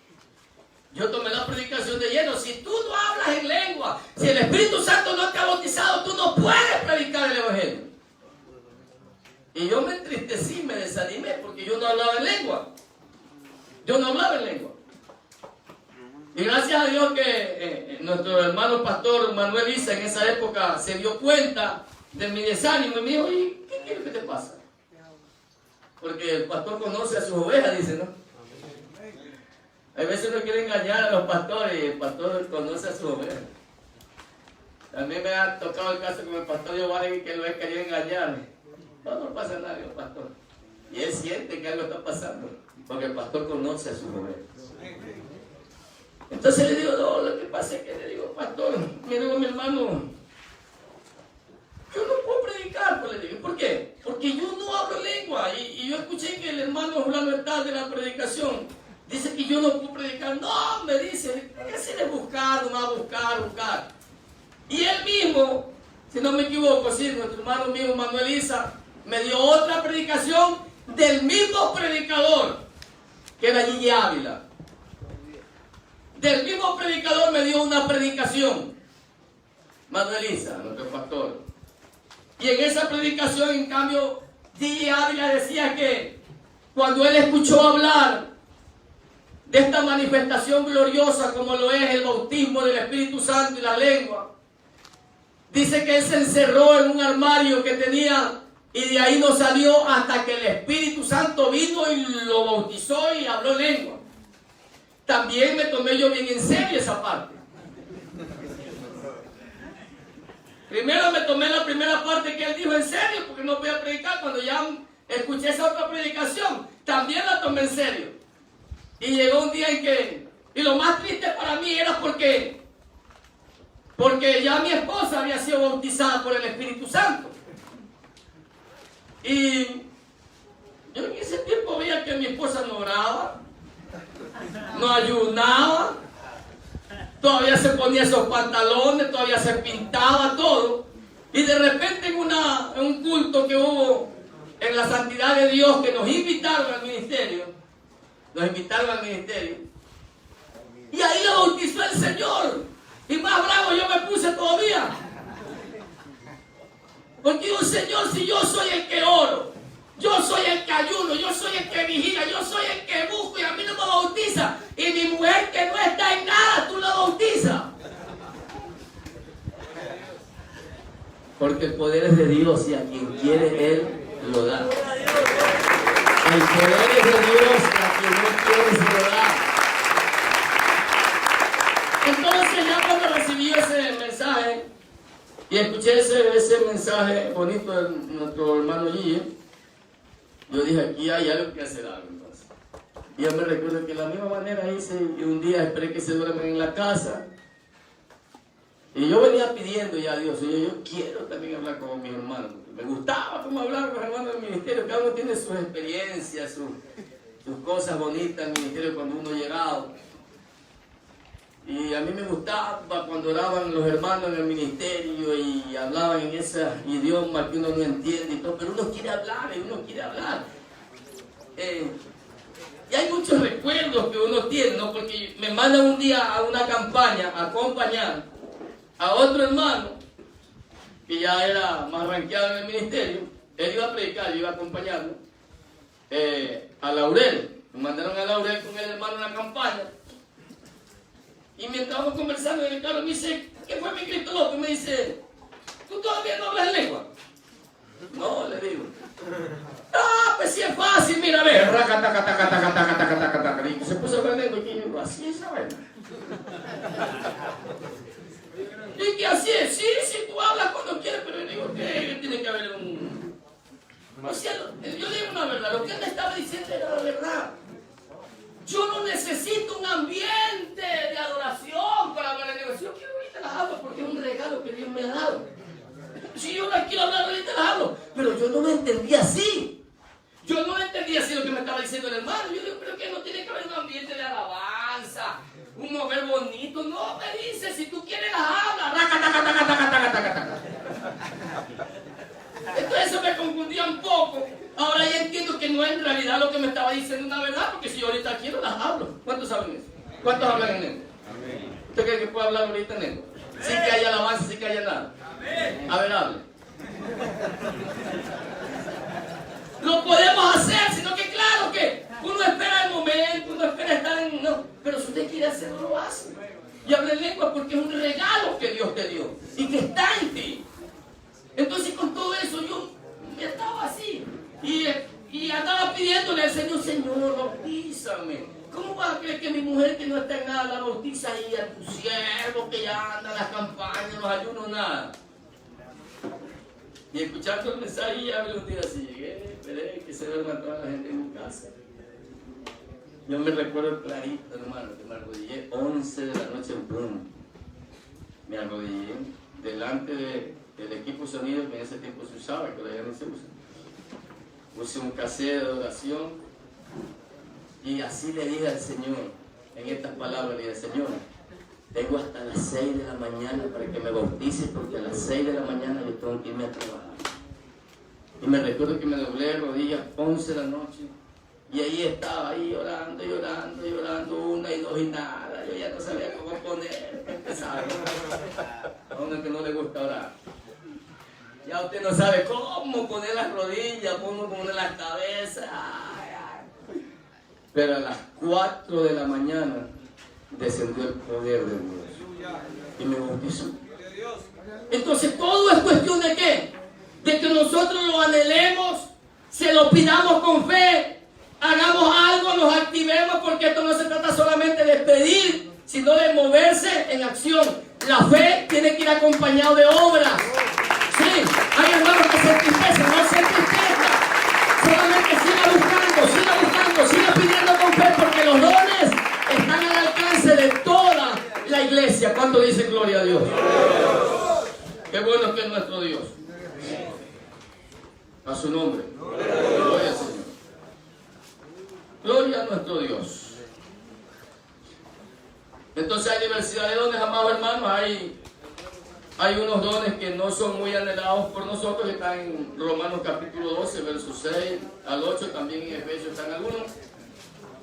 A: Si tú no hablas en lengua, si el Espíritu Santo no te ha bautizado, tú no puedes predicar el evangelio. Y yo me entristecí, me desanimé, porque yo no hablaba en lengua. Y gracias a Dios que nuestro hermano pastor Manuel Isa en esa época se dio cuenta de mi desánimo y me dijo, ¿y qué quieres que te pasa? Porque el pastor conoce a sus ovejas, dice, ¿no? A veces uno quiere engañar a los pastores y el pastor conoce a sus ovejas. También me ha tocado el caso con el pastor Giovanni, que lo he querido engañar. No pasa nada, el pastor. Y él siente que algo está pasando, porque el pastor conoce a sus ovejas. Entonces le digo, no, lo que pasa es que le digo, pastor, mire mi hermano, yo no puedo predicar, pues le digo, ¿por qué? Porque yo no hablo lengua. Y yo escuché que el hermano Julano Hertal de la predicación dice que yo no puedo predicar. No, me dice, ¿qué hacer es buscar? Y él mismo, si no me equivoco, sí, nuestro hermano mismo Manuel Isa, me dio otra predicación del mismo predicador, que era Gigi Ávila. Del mismo predicador me dio una predicación, Manuel Isa, nuestro pastor. Y en esa predicación, en cambio, Gigi Ávila decía que cuando él escuchó hablar de esta manifestación gloriosa como lo es el bautismo del Espíritu Santo y la lengua, dice que él se encerró en un armario que tenía y de ahí no salió hasta que el Espíritu Santo vino y lo bautizó y habló lengua. También me tomé yo bien en serio esa parte. Primero me tomé la primera parte que él dijo en serio, porque no voy a predicar. Cuando ya escuché esa otra predicación, también la tomé en serio. Y llegó un día en que, y lo más triste para mí era porque ya mi esposa había sido bautizada por el Espíritu Santo. Y yo en ese tiempo veía que mi esposa no oraba, no ayunaba, todavía se ponía esos pantalones, todavía se pintaba todo. Y de repente en un culto que hubo en la santidad de Dios, que nos invitaron al ministerio, y ahí lo bautizó el Señor. Y más bravo yo me puse todavía. Porque digo, Señor, si yo soy el que oro, yo soy el que ayuno, yo soy el que vigila, yo soy el que busco y a mí no me bautiza. Y mi mujer que no está en nada, tú la bautizas. Porque el poder es de Dios y a quien quiere Él lo da. El poder es de Dios y a quien no quiere se lo da. Entonces ya cuando recibí ese mensaje y escuché ese mensaje bonito de nuestro hermano Gigi, yo dije, aquí hay algo que hacer algo. Entonces. Y yo me recuerdo que de la misma manera hice, y un día esperé que se duerman en la casa. Y yo venía pidiendo ya a Dios, y yo quiero también hablar con mis hermanos. Me gustaba cómo hablar con los hermanos del ministerio, cada uno tiene sus experiencias, sus cosas bonitas en el ministerio cuando uno ha llegado. Y a mí me gustaba cuando oraban los hermanos en el ministerio y hablaban en ese idioma que uno no entiende y todo, pero uno quiere hablar y uno quiere hablar. Y hay muchos recuerdos que uno tiene, ¿no? Porque me mandan un día a una campaña a acompañar a otro hermano que ya era más rankeado en el ministerio. Él iba a predicar, yo iba a acompañarlo, a Laurel. Me mandaron a Laurel con el hermano en la campaña. Y mientras vamos conversando en el carro, me dice, ¿qué fue mi Cristo López? Me dice, ¿tú todavía no hablas lengua? No, le digo. Ah, pues sí es fácil, mira, ve. Y se puso a hablar lengua y yo digo, así es esa vaina. Y que así es, sí, tú hablas cuando quieres, pero yo digo, ¿qué? Tiene que haber un... O sea, yo digo una verdad, lo que él me estaba diciendo era la verdad. Yo no necesito un ambiente de adoración para hablar en lengua. Si yo quiero ahorita las hablo porque es un regalo que Dios me ha dado. Si yo las quiero hablar ahorita las hablo. Pero yo no lo entendí así. Yo no entendí así lo que me estaba diciendo el hermano. Yo digo, pero que no tiene que haber un ambiente de alabanza, un mover bonito. No, me dice, si tú quieres las hablas. Entonces eso me confundía un poco. Ahora ya entiendo que no es en realidad lo que me estaba diciendo una verdad, porque si yo ahorita quiero las hablo. ¿Cuántos saben eso? ¿Cuántos hablan en lengua? ¿Usted cree que puede hablar ahorita en lengua? Sí que haya alabanza, sí que haya nada. A ver, hable. Lo podemos hacer, sino que claro que uno espera el momento, uno espera estar en... No, pero si usted quiere hacerlo, lo hace. Y habla en lengua porque es un regalo que Dios te dio y que está en ti. Entonces con todo eso yo estaba así y andaba pidiéndole al Señor, Señor, bautízame. ¿Cómo vas a creer que mi mujer que no está en nada la bautiza y a tu siervo que ya anda en las campañas, los ayunos, nada? Y escuchando el mensaje ya me un día así, llegué, esperé que se duerma toda la gente en mi casa. Yo me recuerdo clarito, hermano, que me arrodillé 11 de la noche en pleno. Me arrodillé delante del equipo sonido que en ese tiempo se usaba, que ahora ya no se usa. Puse un cassette de oración y así le dije al Señor, en estas palabras le dije, Señor, tengo hasta las 6 de la mañana para que me bautices, porque a las 6 de la mañana yo tengo que irme a trabajar. Y me recuerdo que me doblé de rodillas 11 de la noche y ahí estaba, ahí llorando, una y dos y nada. Yo ya no sabía cómo poner, empezar. A uno que no le gusta orar. Ya usted no sabe cómo poner las rodillas, cómo poner las cabezas. Pero a las 4 de la mañana descendió el poder de Dios y me bautizó. Entonces todo es cuestión de ¿qué? De que nosotros lo anhelemos, se lo pidamos con fe, hagamos algo, nos activemos, porque esto no se trata solamente de pedir, sino de moverse en acción. La fe tiene que ir acompañado de obras. Sí, hay hermanos que se entristecen, no se entristezcan. Solamente siga pidiendo con fe, porque los dones están al alcance de toda la iglesia. ¿Cuánto dicen gloria a Dios? Qué bueno que es nuestro Dios. A su nombre. Gloria al Señor. Gloria a nuestro Dios. Entonces hay diversidad de dones, amados hermanos. Hay unos dones que no son muy anhelados por nosotros, que están en Romanos capítulo 12, versos 6 al 8, también en Efesios están algunos,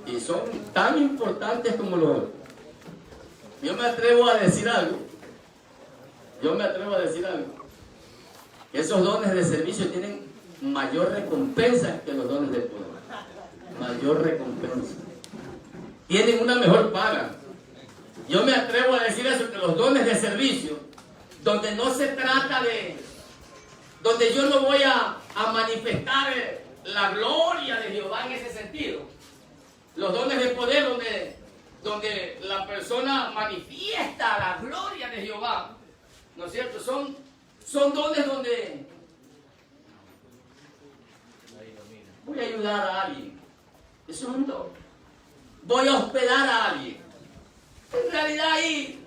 A: y son tan importantes como los otros. Yo me atrevo a decir algo, que esos dones de servicio tienen mayor recompensa que los dones de poder. Mayor recompensa. Tienen una mejor paga. Yo me atrevo a decir eso, que los dones de servicio, donde no se trata de, donde yo no voy a manifestar la gloria de Jehová en ese sentido. Los dones de poder donde la persona manifiesta la gloria de Jehová, ¿no es cierto? Son dones donde voy a ayudar a alguien. Eso es un don. Voy a hospedar a alguien. En realidad ahí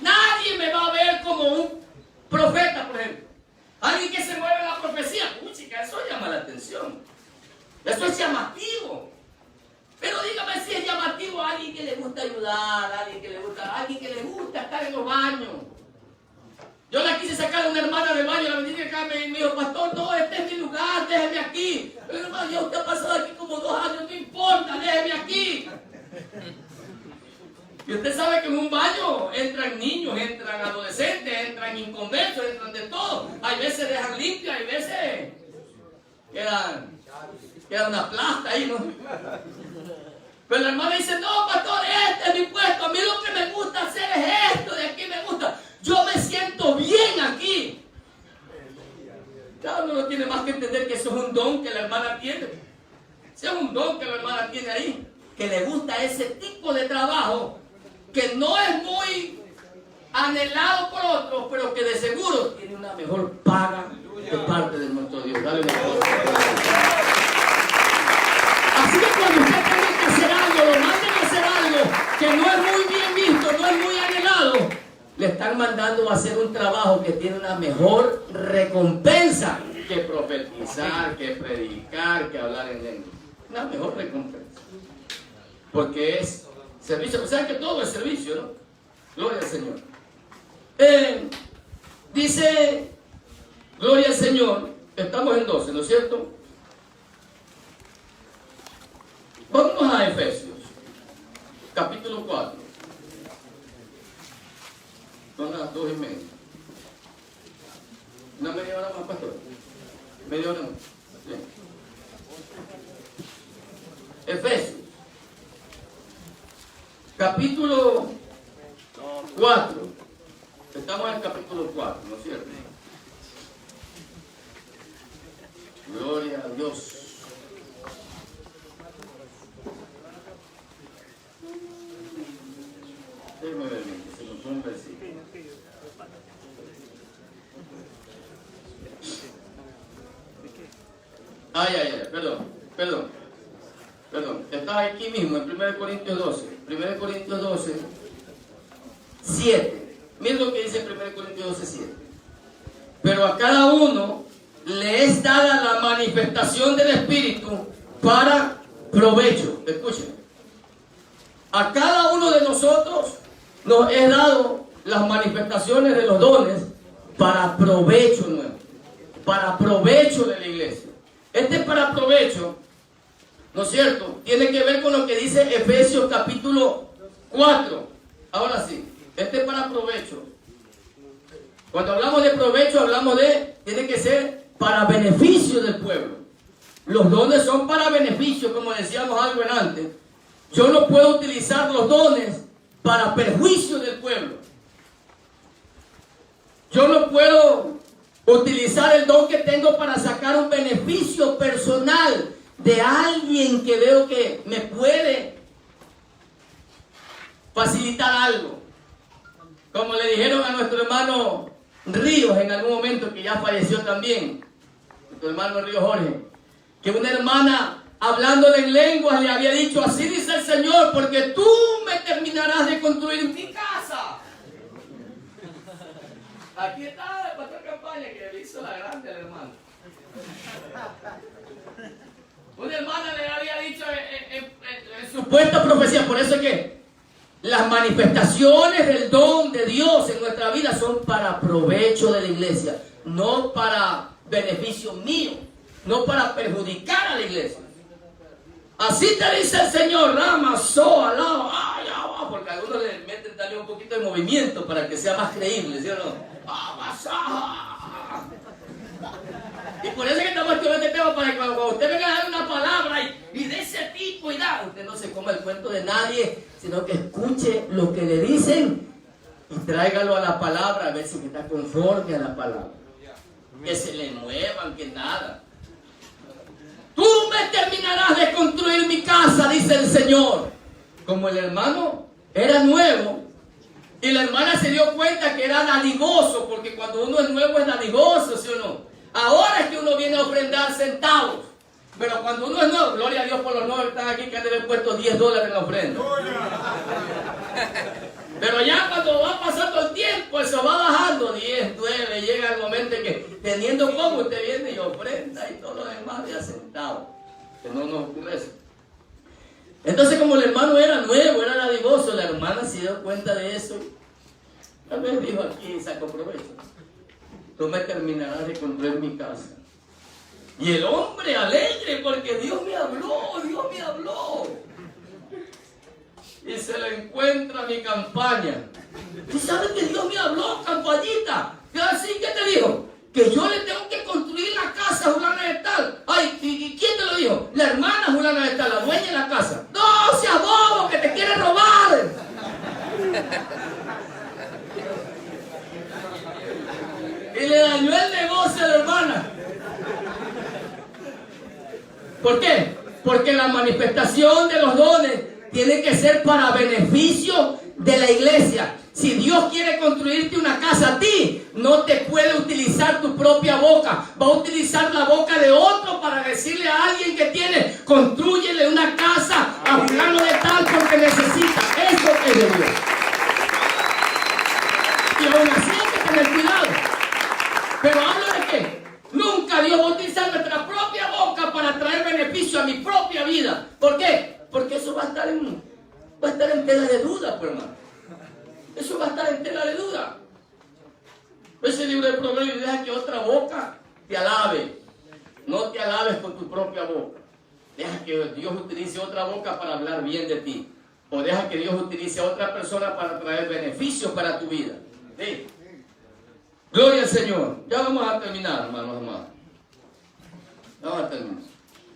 A: nadie me va a ver como un profeta, por ejemplo. Alguien que se mueve en la profecía. Uy, chica, eso llama la atención. Eso es llamativo. Pero dígame si es llamativo a alguien que le gusta ayudar, alguien que le gusta estar en los baños. Yo la quise sacar a una hermana del baño, la bendiga acá, me dijo, pastor, no, este es mi lugar, déjeme aquí. Pero hermano, ya usted ha pasado aquí como 2 años, no importa, déjeme aquí. Y usted sabe que en un baño entran niños, entran adolescentes, entran inconversos, entran de todo. Hay veces dejan limpio, hay veces queda una plasta ahí, ¿no? Pero la hermana dice, no, pastor, este es mi puesto, a mí lo que me gusta hacer es esto, de aquí me gusta. Yo me siento bien aquí. Cada uno no tiene más que entender que eso es un don que la hermana tiene. Ese es un don que la hermana tiene ahí, que le gusta ese tipo de trabajo, que no es muy anhelado por otros, pero que de seguro tiene una mejor paga de parte de nuestro Dios. Dale una cosa. Así que cuando usted tenga que hacer algo, lo manden a hacer algo que no es muy bien visto, no es muy anhelado, le están mandando a hacer un trabajo que tiene una mejor recompensa que profetizar, que predicar, que hablar en lengua. Una mejor recompensa. Porque es servicio. O sea que todo es servicio, ¿no? Gloria al Señor. Dice, gloria al Señor. Estamos en 12, ¿no es cierto? Vamos a Efesios, capítulo 4. Son las 2:30. ¿Una media hora más, pastor? ¿Media hora más? Sí. Efesios, capítulo 4. Estamos en el capítulo 4, ¿no es cierto? Gloria a Dios. Déjeme ver bien, que se nos fue un versículo. Perdón. Está aquí mismo, en 1 Corintios 12. 1 Corintios 12, 7. Miren lo que dice 1 Corintios 12, 7. Pero a cada uno le es dada la manifestación del Espíritu para provecho. Escuchen. A cada uno de nosotros nos es dado las manifestaciones de los dones para provecho nuevo, para provecho de la iglesia. Este para provecho, ¿no es cierto? Tiene que ver con lo que dice Efesios capítulo 4. Ahora sí, este para provecho. Cuando hablamos de provecho, hablamos tiene que ser para beneficio del pueblo. Los dones son para beneficio, como decíamos algo en antes. Yo no puedo utilizar los dones para perjuicio del pueblo. Yo no puedo utilizar el don que tengo para sacar un beneficio personal de alguien que veo que me puede facilitar algo. Como le dijeron a nuestro hermano Ríos en algún momento, que ya falleció también, nuestro hermano Ríos Jorge, que una hermana hablándole en lenguas le había dicho, así dice el Señor, porque tú me terminarás de construir mi casa. Aquí está el pastor Campaña que le hizo la grande al hermano. Una hermana le había dicho en supuesta profecía, por eso es que las manifestaciones del don de Dios en nuestra vida son para provecho de la iglesia, no para beneficio mío, no para perjudicar a la iglesia. Así te dice el Señor, Rama, Soa, Lao, porque algunos le meten también un poquito de movimiento para que sea más creíble, ¿sí o no? Y por eso que estamos estudiando este tema, para que cuando usted venga a dar una palabra y de ese tipo y da, usted no se coma el cuento de nadie, sino que escuche lo que le dicen y tráigalo a la palabra, a ver si está conforme a la palabra. Que se le muevan, que nada. Tú me terminarás de construir mi casa, dice el Señor. Como el hermano era nuevo y la hermana se dio cuenta que era dadivoso, porque cuando uno es nuevo es dadivoso, ¿sí o no? Ahora es que uno viene a ofrendar centavos, pero cuando uno es nuevo, gloria a Dios por los nuevos que están aquí, que han de haber puesto $10 en la ofrenda. Pero ya cuando va pasando el tiempo, eso va bajando, 10, 9, llega el momento en que teniendo como usted viene y ofrenda y todo lo demás ya sentado. Que no nos ocurre eso. Entonces, como el hermano era nuevo, era dadivoso, hermana se dio cuenta de eso. Tal vez dijo aquí, saco provecho. Tú me terminarás de construir mi casa. Y el hombre alegre porque Dios me habló, Dios me habló. Y se le encuentra mi campaña. ¿Tú sabes que Dios me habló, campañita? ¿Qué así? ¿Qué te dijo? Que yo le tengo que construir la casa a fulana de tal. Ay, ¿y quién te lo dijo? La hermana fulana de tal, la dueña de la casa. No, seas bobo, que te quiere robar. Y le dañó el negocio a la hermana. ¿Por qué? Porque la manifestación de los dones tiene que ser para beneficio de la iglesia. Si Dios quiere construirte una casa a ti, no te puede utilizar tu propia boca. Va a utilizar la boca de otro para decirle a alguien que tiene, constrúyele una casa a fulano de tal porque necesita. Eso es de Dios. Y aún así hay que tener cuidado. Pero hablo de qué. Nunca Dios va a utilizar nuestra propia boca para traer beneficio a mi propia vida. ¿Por qué? Porque eso va a estar en tela de duda, pues, hermano. Eso va a estar en tela de duda. Ese libro de Proverbios deja que otra boca te alabe. No te alabes con tu propia boca. Deja que Dios utilice otra boca para hablar bien de ti. O deja que Dios utilice a otra persona para traer beneficios para tu vida. ¿Sí? Gloria al Señor. Ya vamos a terminar, hermanos amados. Vamos a terminar.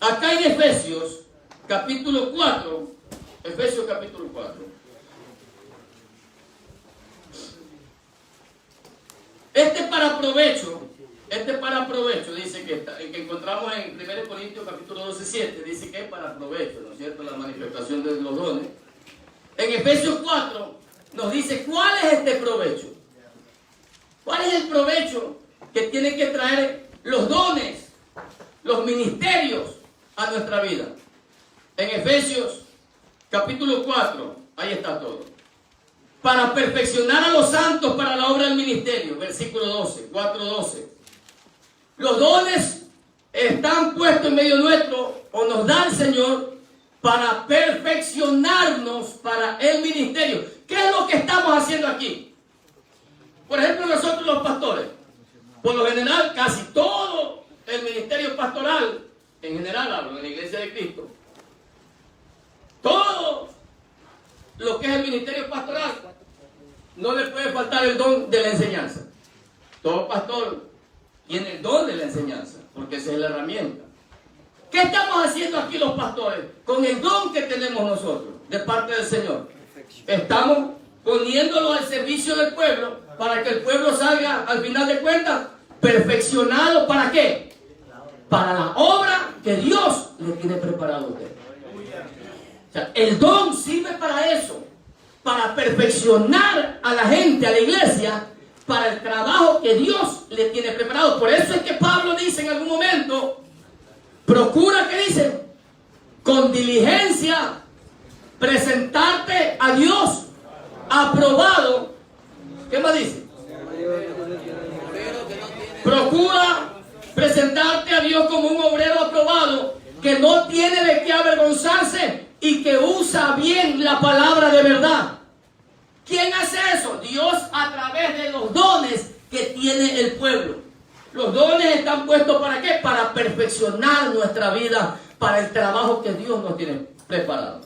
A: Acá en Efesios, capítulo 4. Efesios capítulo 4. Este para provecho, dice que encontramos en 1 Corintios capítulo 12, 7, dice que es para provecho, ¿no es cierto? La manifestación de los dones. En Efesios 4 nos dice cuál es este provecho. ¿Cuál es el provecho que tienen que traer los dones, los ministerios a nuestra vida? En Efesios capítulo 4, ahí está todo. Para perfeccionar a los santos para la obra del ministerio, versículo 12, 4:12. Los dones están puestos en medio nuestro, o nos da el Señor, para perfeccionarnos para el ministerio. ¿Qué es lo que estamos haciendo aquí? Por ejemplo, nosotros los pastores, por lo general, casi todo el ministerio pastoral, en general hablo, en la Iglesia de Cristo, todo lo que es el ministerio pastoral, no le puede faltar el don de la enseñanza. Todo pastor tiene el don de la enseñanza, porque esa es la herramienta. ¿Qué estamos haciendo aquí los pastores? Con el don que tenemos nosotros, de parte del Señor. Estamos poniéndolo al servicio del pueblo, para que el pueblo salga, al final de cuentas, perfeccionado. ¿Para qué? Para la obra que Dios le tiene preparado a usted. O sea, el don sirve para eso, para perfeccionar a la gente, a la iglesia, para el trabajo que Dios le tiene preparado. Por eso es que Pablo dice en algún momento, procura, ¿qué dice? Con diligencia, presentarte a Dios aprobado. ¿Qué más dice? Procura presentarte a Dios como un obrero aprobado, que no tiene de qué avergonzarse y que usa bien la palabra de verdad. ¿Quién hace eso? Dios, a través de los dones que tiene el pueblo. Los dones están puestos ¿para qué? Para perfeccionar nuestra vida, para el trabajo que Dios nos tiene preparado.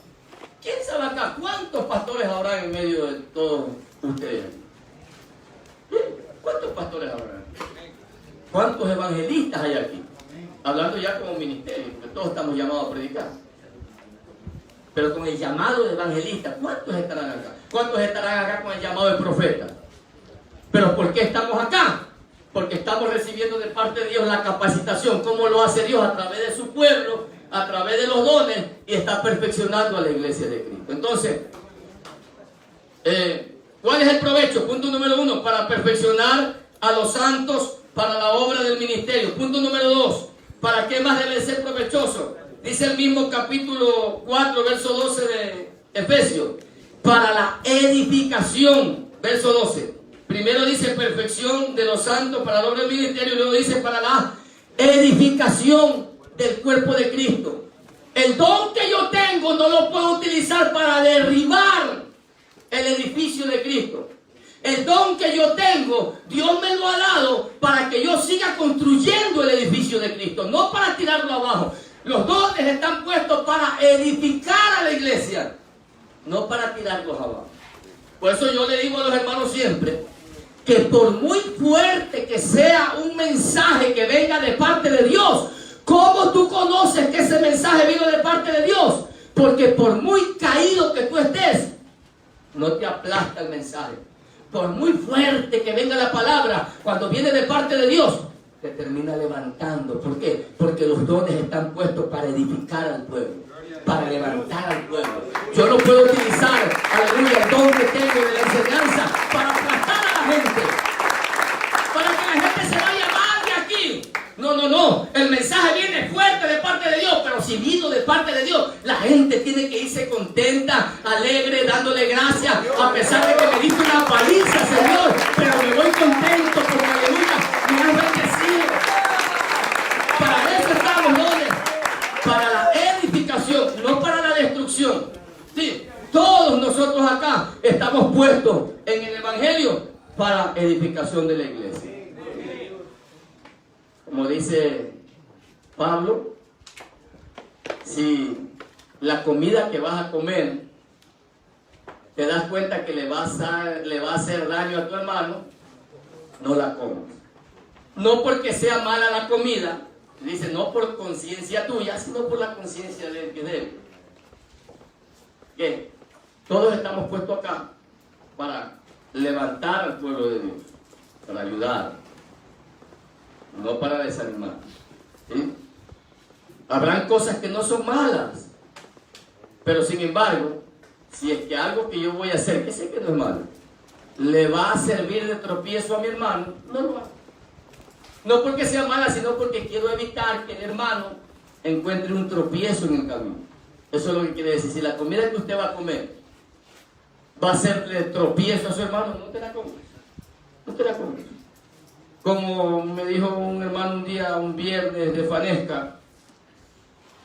A: ¿Quién sabe acá cuántos pastores habrá en medio de todos ustedes? ¿Cuántos pastores habrá? ¿Cuántos evangelistas hay aquí? Hablando ya como ministerio, porque todos estamos llamados a predicar. Pero con el llamado de evangelista, ¿cuántos estarán acá? ¿Cuántos estarán acá con el llamado de profeta? ¿Pero por qué estamos acá? Porque estamos recibiendo de parte de Dios la capacitación. ¿Cómo lo hace Dios? A través de su pueblo, a través de los dones, y está perfeccionando a la iglesia de Cristo. Entonces, ¿cuál es el provecho? Punto número 1, para perfeccionar a los santos para la obra del ministerio. Punto número 2, ¿para qué más debe ser provechoso? Dice el mismo capítulo 4, verso 12 de Efesios, para la edificación, verso 12. Primero dice perfección de los santos para la obra del ministerio, y luego dice para la edificación del cuerpo de Cristo. El don que yo tengo no lo puedo utilizar para derribar el edificio de Cristo. El don que yo tengo, Dios me lo ha dado para que yo siga construyendo el edificio de Cristo, no para tirarlo abajo. Los dones están puestos para edificar a la iglesia, no para tirarlos abajo. Por eso yo le digo a los hermanos siempre, que por muy fuerte que sea un mensaje que venga de parte de Dios, ¿cómo tú conoces que ese mensaje vino de parte de Dios? Porque por muy caído que tú estés, no te aplasta el mensaje. Por muy fuerte que venga la palabra, cuando viene de parte de Dios, te termina levantando. ¿Por qué? Porque los dones están puestos para edificar al pueblo, para levantar al pueblo. Yo no puedo utilizar, aleluya, el don que tengo de la enseñanza para aplastar a la gente, para que la gente se vaya mal de aquí. No. El mensaje viene fuerte de parte de Dios, pero si vino de parte de Dios, la gente tiene que irse contenta, alegre, dándole gracias, a pesar de que me diste una paliza, Señor, pero me voy contento porque, aleluya, me has bendecido. Para eso estamos, dones, para la edificación, no para la destrucción. Sí, todos nosotros acá estamos puestos en el Evangelio para edificación de la iglesia. Como dice Pablo, si la comida que vas a comer te das cuenta que le va a hacer daño a tu hermano, no la comas. No porque sea mala la comida, dice, no por conciencia tuya, sino por la conciencia de él. Que todos estamos puestos acá para levantar al pueblo de Dios, para ayudar, no para desanimar. ¿Sí? Habrán cosas que no son malas, pero sin embargo, si es que algo que yo voy a hacer, que sé que no es malo, le va a servir de tropiezo a mi hermano, no lo hago. No porque sea mala, sino porque quiero evitar que el hermano encuentre un tropiezo en el camino. Eso es lo que quiere decir. Si la comida que usted va a comer va a serle tropiezo a su hermano, no te la comes. No te la comes. Como me dijo un hermano un día, un viernes de Fanesca,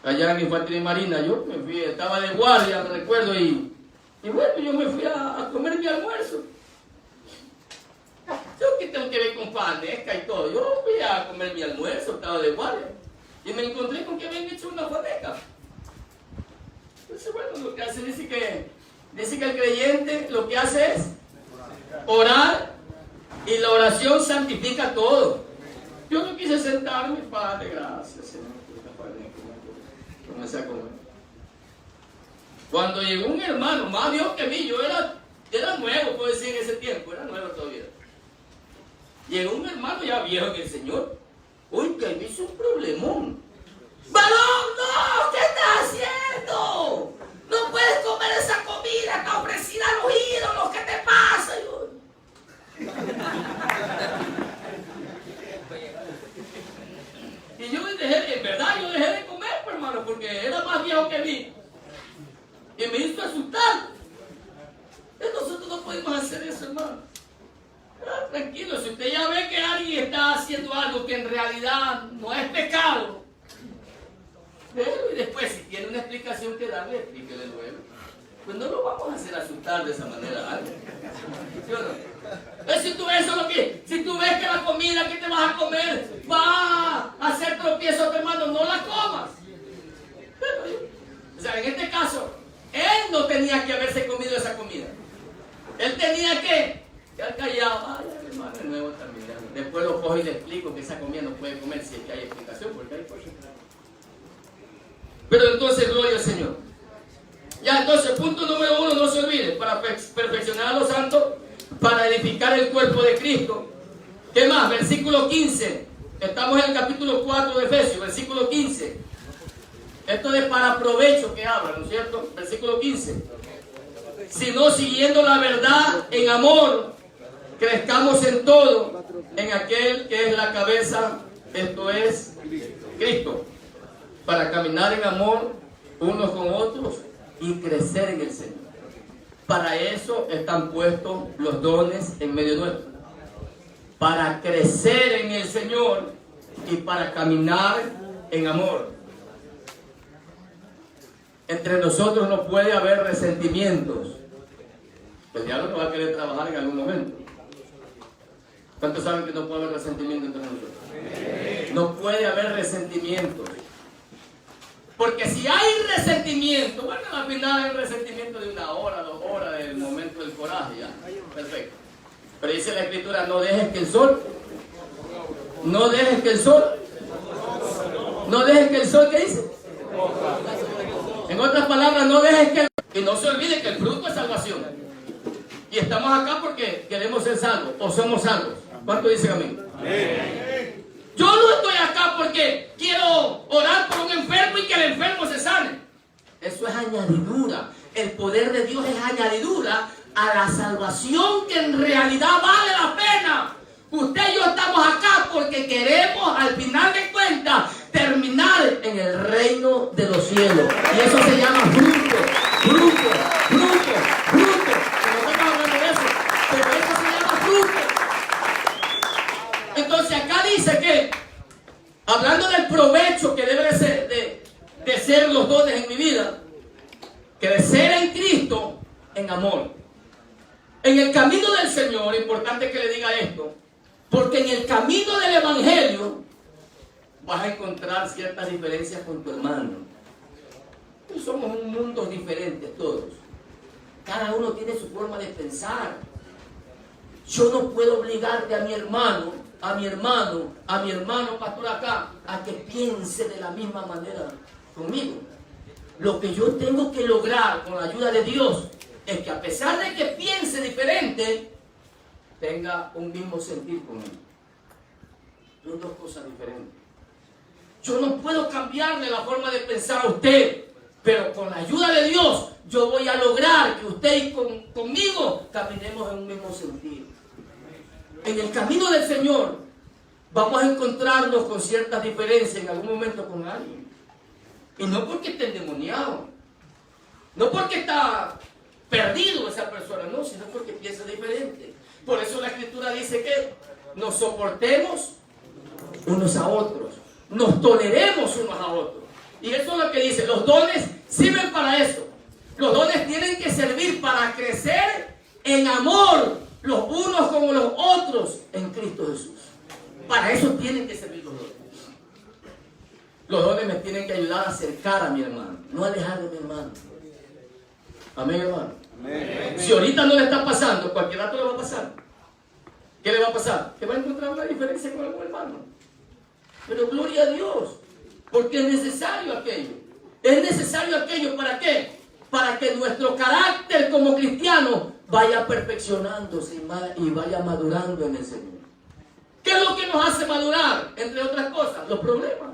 A: allá en Infantería Marina, yo me fui, estaba de guardia, me recuerdo, y bueno, yo me fui a comer mi almuerzo. Yo que tengo que ver con Fanesca y todo, yo fui a comer mi almuerzo, estaba de guardia, y me encontré con que habían hecho una Fanesca. Entonces, bueno, lo que hace, dice que el creyente lo que hace es orar, y la oración santifica todo. Yo no quise sentarme, Padre, gracias, Señor. Comencé a comer. Cuando llegó un hermano, más viejo que mí, yo era nuevo, puedo decir, en ese tiempo, era nuevo todavía. Llegó un hermano ya viejo que el Señor, uy, que me hizo un problemón. ¡Varón, no! ¿Qué estás haciendo? No puedes comer esa comida, está ofrecida a los ídolos, ¿qué te pasa? Y yo en verdad yo dejé de comer, pues, hermano, porque era más viejo que mí. Y me hizo asustar. Nosotros no podemos hacer eso, hermano. Tranquilo, si usted ya ve que alguien está haciendo algo que en realidad no es pecado, déjelo, y después si tiene una explicación que darle, explíquele luego. Pues no lo vamos a hacer asustar de esa manera. ¿Sí o no? Si tú ves que la comida que te vas a comer va a hacer tropiezo a tu hermano, no la comas. O sea, en este caso, él no tenía que haberse comido esa comida. Él tenía que quedar callado. Ay, hermano, de nuevo también. Después lo cojo y le explico que esa comida no puede comer si es que hay explicación, porque hay cosas. Pero entonces, gloria al Señor. Ya, entonces, punto número 1, no se olvide, para perfeccionar a los santos, para edificar el cuerpo de Cristo. ¿Qué más? Versículo 15. Estamos en el capítulo 4 de Efesios, versículo 15. Esto es para provecho que habla, ¿no es cierto? Versículo 15. Sino siguiendo la verdad en amor, crezcamos en todo, en aquel que es la cabeza, esto es Cristo, para caminar en amor unos con otros y crecer en el Señor. Para eso están puestos los dones en medio nuestro, para crecer en el Señor y para caminar en amor. Entre nosotros no puede haber resentimientos, El diablo no va a querer trabajar en algún momento. ¿Cuántos saben que no puede haber resentimiento entre nosotros? No puede haber resentimiento. Porque si hay resentimiento, bueno, al final hay resentimiento de 1 hora, 2 horas, del momento del coraje, ya. Perfecto. Pero dice la Escritura, no dejes que el sol, no dejes que el sol, no dejes que el sol, ¿qué dice? En otras palabras, no dejes que el... Y no se olvide que el fruto es salvación. Y estamos acá porque queremos ser salvos, o somos salvos. ¿Cuánto dicen amén? Yo no estoy acá porque quiero orar por un enfermo y que el enfermo se sane. Eso es añadidura. El poder de Dios es añadidura a la salvación que en realidad vale la pena. Usted y yo estamos acá porque queremos al final de cuentas terminar en el reino de los cielos. Y eso se llama fruto, fruto, fruto, fruto. No estamos hablando de eso, pero eso se llama fruto. Entonces acá dice que, hablando del provecho que debe de ser los dones en mi vida, crecer en Cristo en amor. En el camino del Señor, importante que le diga esto, porque en el camino del Evangelio vas a encontrar ciertas diferencias con tu hermano. Somos un mundo diferente todos. Cada uno tiene su forma de pensar. Yo no puedo obligarte a mi hermano, pastor acá, a que piense de la misma manera conmigo. Lo que yo tengo que lograr con la ayuda de Dios es que a pesar de que piense diferente, tenga un mismo sentir conmigo. Son dos cosas diferentes. Yo no puedo cambiarle la forma de pensar a usted, pero con la ayuda de Dios yo voy a lograr que usted y conmigo caminemos en un mismo sentir. En el camino del Señor vamos a encontrarnos con ciertas diferencias en algún momento con alguien. Y no porque esté endemoniado, no porque está perdido esa persona, no, sino porque piensa diferente. Por eso la Escritura dice que nos soportemos unos a otros, nos toleremos unos a otros. Y eso es lo que dice, los dones sirven para eso. Los dones tienen que servir para crecer en amor, los unos como los otros en Cristo Jesús. Para eso tienen que servir los dones. Los dones me tienen que ayudar a acercar a mi hermano, no alejar de mi hermano. Amén, hermano. Amén. Si ahorita no le está pasando, cualquier rato le va a pasar. ¿Qué le va a pasar? Que va a encontrar una diferencia con algún hermano. Pero gloria a Dios, porque es necesario aquello. Es necesario aquello, ¿para qué? Para que nuestro carácter como cristiano vaya perfeccionándose y vaya madurando en el Señor. ¿Qué es lo que nos hace madurar? Entre otras cosas, los problemas.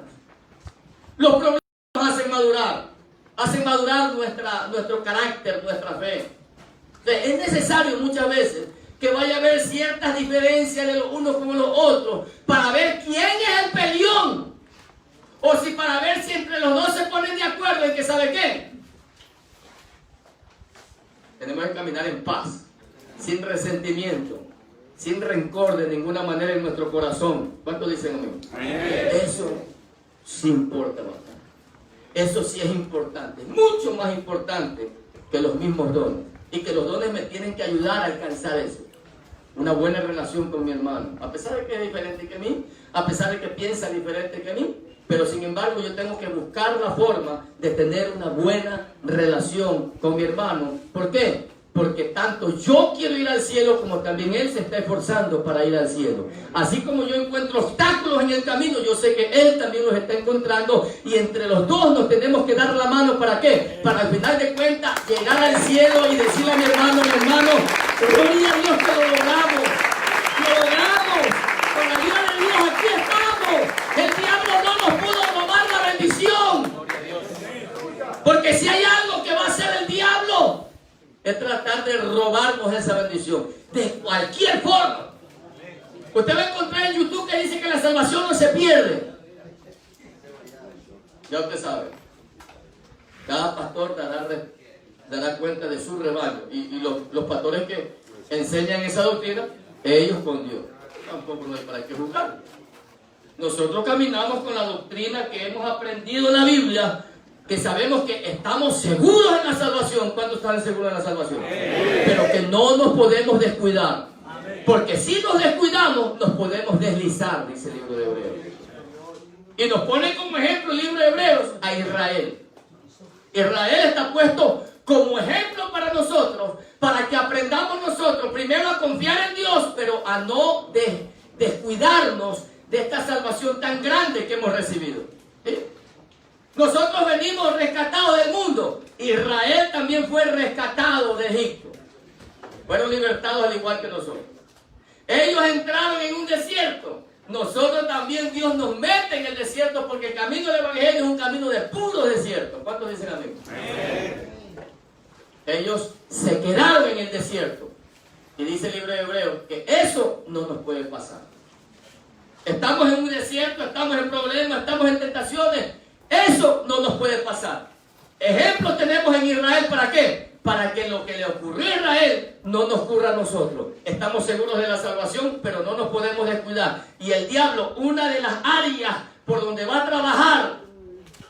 A: Los problemas nos hacen madurar nuestro carácter, nuestra fe. Entonces, es necesario muchas veces que vaya a haber ciertas diferencias de los unos con los otros para ver quién es el peleón. O si para ver si entre los dos se ponen de acuerdo en que, ¿sabe qué? Tenemos que caminar en paz, sin resentimiento, sin rencor de ninguna manera en nuestro corazón. ¿Cuántos dicen amén? Eso sí importa bastante. Eso sí es importante, mucho más importante que los mismos dones. Y que los dones me tienen que ayudar a alcanzar eso. Una buena relación con mi hermano. A pesar de que es diferente que mí, a pesar de que piensa diferente que mí, pero sin embargo yo tengo que buscar la forma de tener una buena relación con mi hermano. ¿Por qué? Porque tanto yo quiero ir al cielo como también él se está esforzando para ir al cielo. Así como yo encuentro obstáculos en el camino, yo sé que él también los está encontrando y entre los dos nos tenemos que dar la mano. ¿Para qué? Para al final de cuentas llegar al cielo y decirle a mi hermano, gloria a Dios que lo logramos. Lo logramos. Con la ayuda de Dios aquí estamos. El diablo no nos pudo robar la bendición. Porque si hay algo que va a hacer el diablo, es tratar de robarnos esa bendición de cualquier forma. Usted va a encontrar en YouTube que dice que la salvación no se pierde. Ya usted sabe, cada pastor dará cuenta de su rebaño. Y los pastores que enseñan esa doctrina, ellos con Dios. Tampoco no hay para qué juzgar. Nosotros caminamos con la doctrina que hemos aprendido en la Biblia, que sabemos que estamos seguros en la salvación. ¿Cuántos están seguros en la salvación? Pero que no nos podemos descuidar. Porque si nos descuidamos, nos podemos deslizar, dice el libro de Hebreos. Y nos pone como ejemplo el libro de Hebreos a Israel. Israel está puesto como ejemplo para nosotros, para que aprendamos nosotros primero a confiar en Dios, pero a no descuidarnos de esta salvación tan grande que hemos recibido. ¿Sí? Nosotros venimos rescatados del mundo. Israel también fue rescatado de Egipto. Fueron libertados al igual que nosotros. Ellos entraron en un desierto. Nosotros también, Dios nos mete en el desierto, porque el camino del Evangelio es un camino de puro desierto. ¿Cuántos dicen amén? Ellos se quedaron en el desierto. Y dice el libro de Hebreos que eso no nos puede pasar. Estamos en un desierto, estamos en problemas, estamos en tentaciones. Eso no nos puede pasar. Ejemplos tenemos en Israel, ¿para qué? Para que lo que le ocurrió a Israel no nos ocurra a nosotros. Estamos seguros de la salvación, pero no nos podemos descuidar. Y el diablo, una de las áreas por donde va a trabajar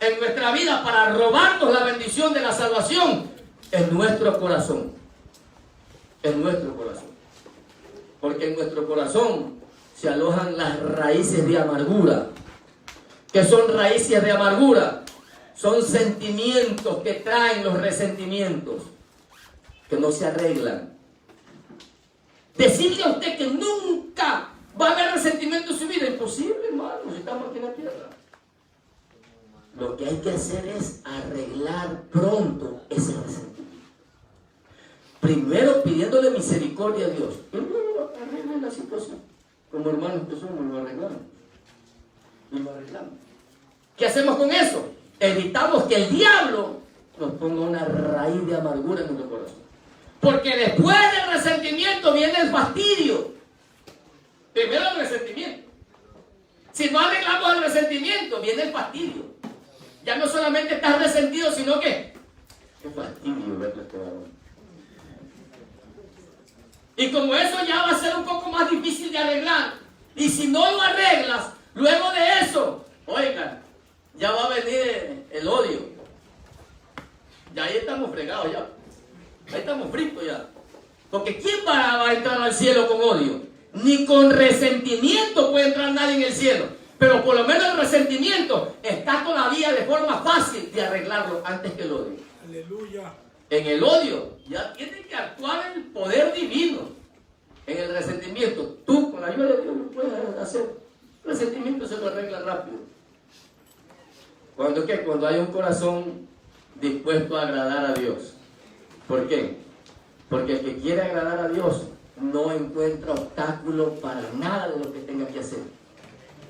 A: en nuestra vida para robarnos la bendición de la salvación, es nuestro corazón. Es nuestro corazón. Porque en nuestro corazón se alojan las raíces de amargura. ¿Qué son raíces de amargura? Son sentimientos que traen los resentimientos, que no se arreglan. Decirle a usted que nunca va a haber resentimiento en su vida, imposible, hermano, si estamos aquí en la tierra. Lo que hay que hacer es arreglar pronto ese resentimiento. Primero pidiéndole misericordia a Dios. Y luego arreglen la situación. Como hermanos que somos, lo arreglamos. Y lo arreglamos. ¿Qué hacemos con eso? Evitamos que el diablo nos ponga una raíz de amargura en nuestro corazón. Porque después del resentimiento viene el fastidio. Primero el resentimiento. Si no arreglamos el resentimiento, viene el fastidio. Ya no solamente estás resentido, sino que qué fastidio verlo este varón. Y como eso ya va a ser un poco más difícil de arreglar. Y si no lo arreglas, luego de eso, oigan, ya va a venir el odio. Ya ahí estamos fregados ya. Ahí estamos fritos ya. Porque ¿quién va a entrar al cielo con odio? Ni con resentimiento puede entrar nadie en el cielo. Pero por lo menos el resentimiento está todavía de forma fácil de arreglarlo antes que el odio.
B: Aleluya.
A: En el odio ya tiene que actuar el poder divino. En el resentimiento, tú con la ayuda de Dios lo puedes hacer. El resentimiento se lo arregla rápido. ¿Cuándo qué? Cuando hay un corazón dispuesto a agradar a Dios. ¿Por qué? Porque el que quiere agradar a Dios no encuentra obstáculo para nada de lo que tenga que hacer.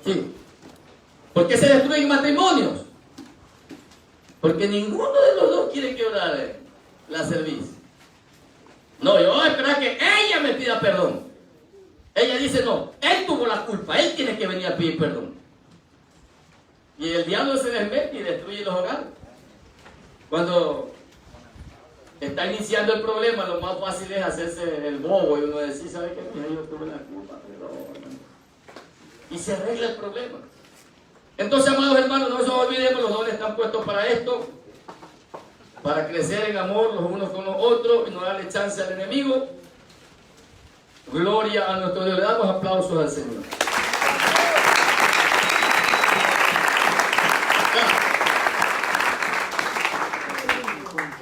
A: ¿Sí? ¿Por qué se destruyen matrimonios? Porque ninguno de los dos quiere quebrar la cerviz. No, yo voy a esperar que ella me pida perdón. Ella dice, no, él tuvo la culpa, él tiene que venir a pedir perdón. Y el diablo se les mete y destruye los hogares. Cuando está iniciando el problema, lo más fácil es hacerse el bobo y uno decir, ¿sabe qué? Mira, yo tuve la culpa, pero... Y se arregla el problema. Entonces, amados hermanos, no nos olvidemos, los dones están puestos para esto, para crecer en amor los unos con los otros y no darle chance al enemigo. Gloria a nuestro Dios. Le damos aplausos al Señor.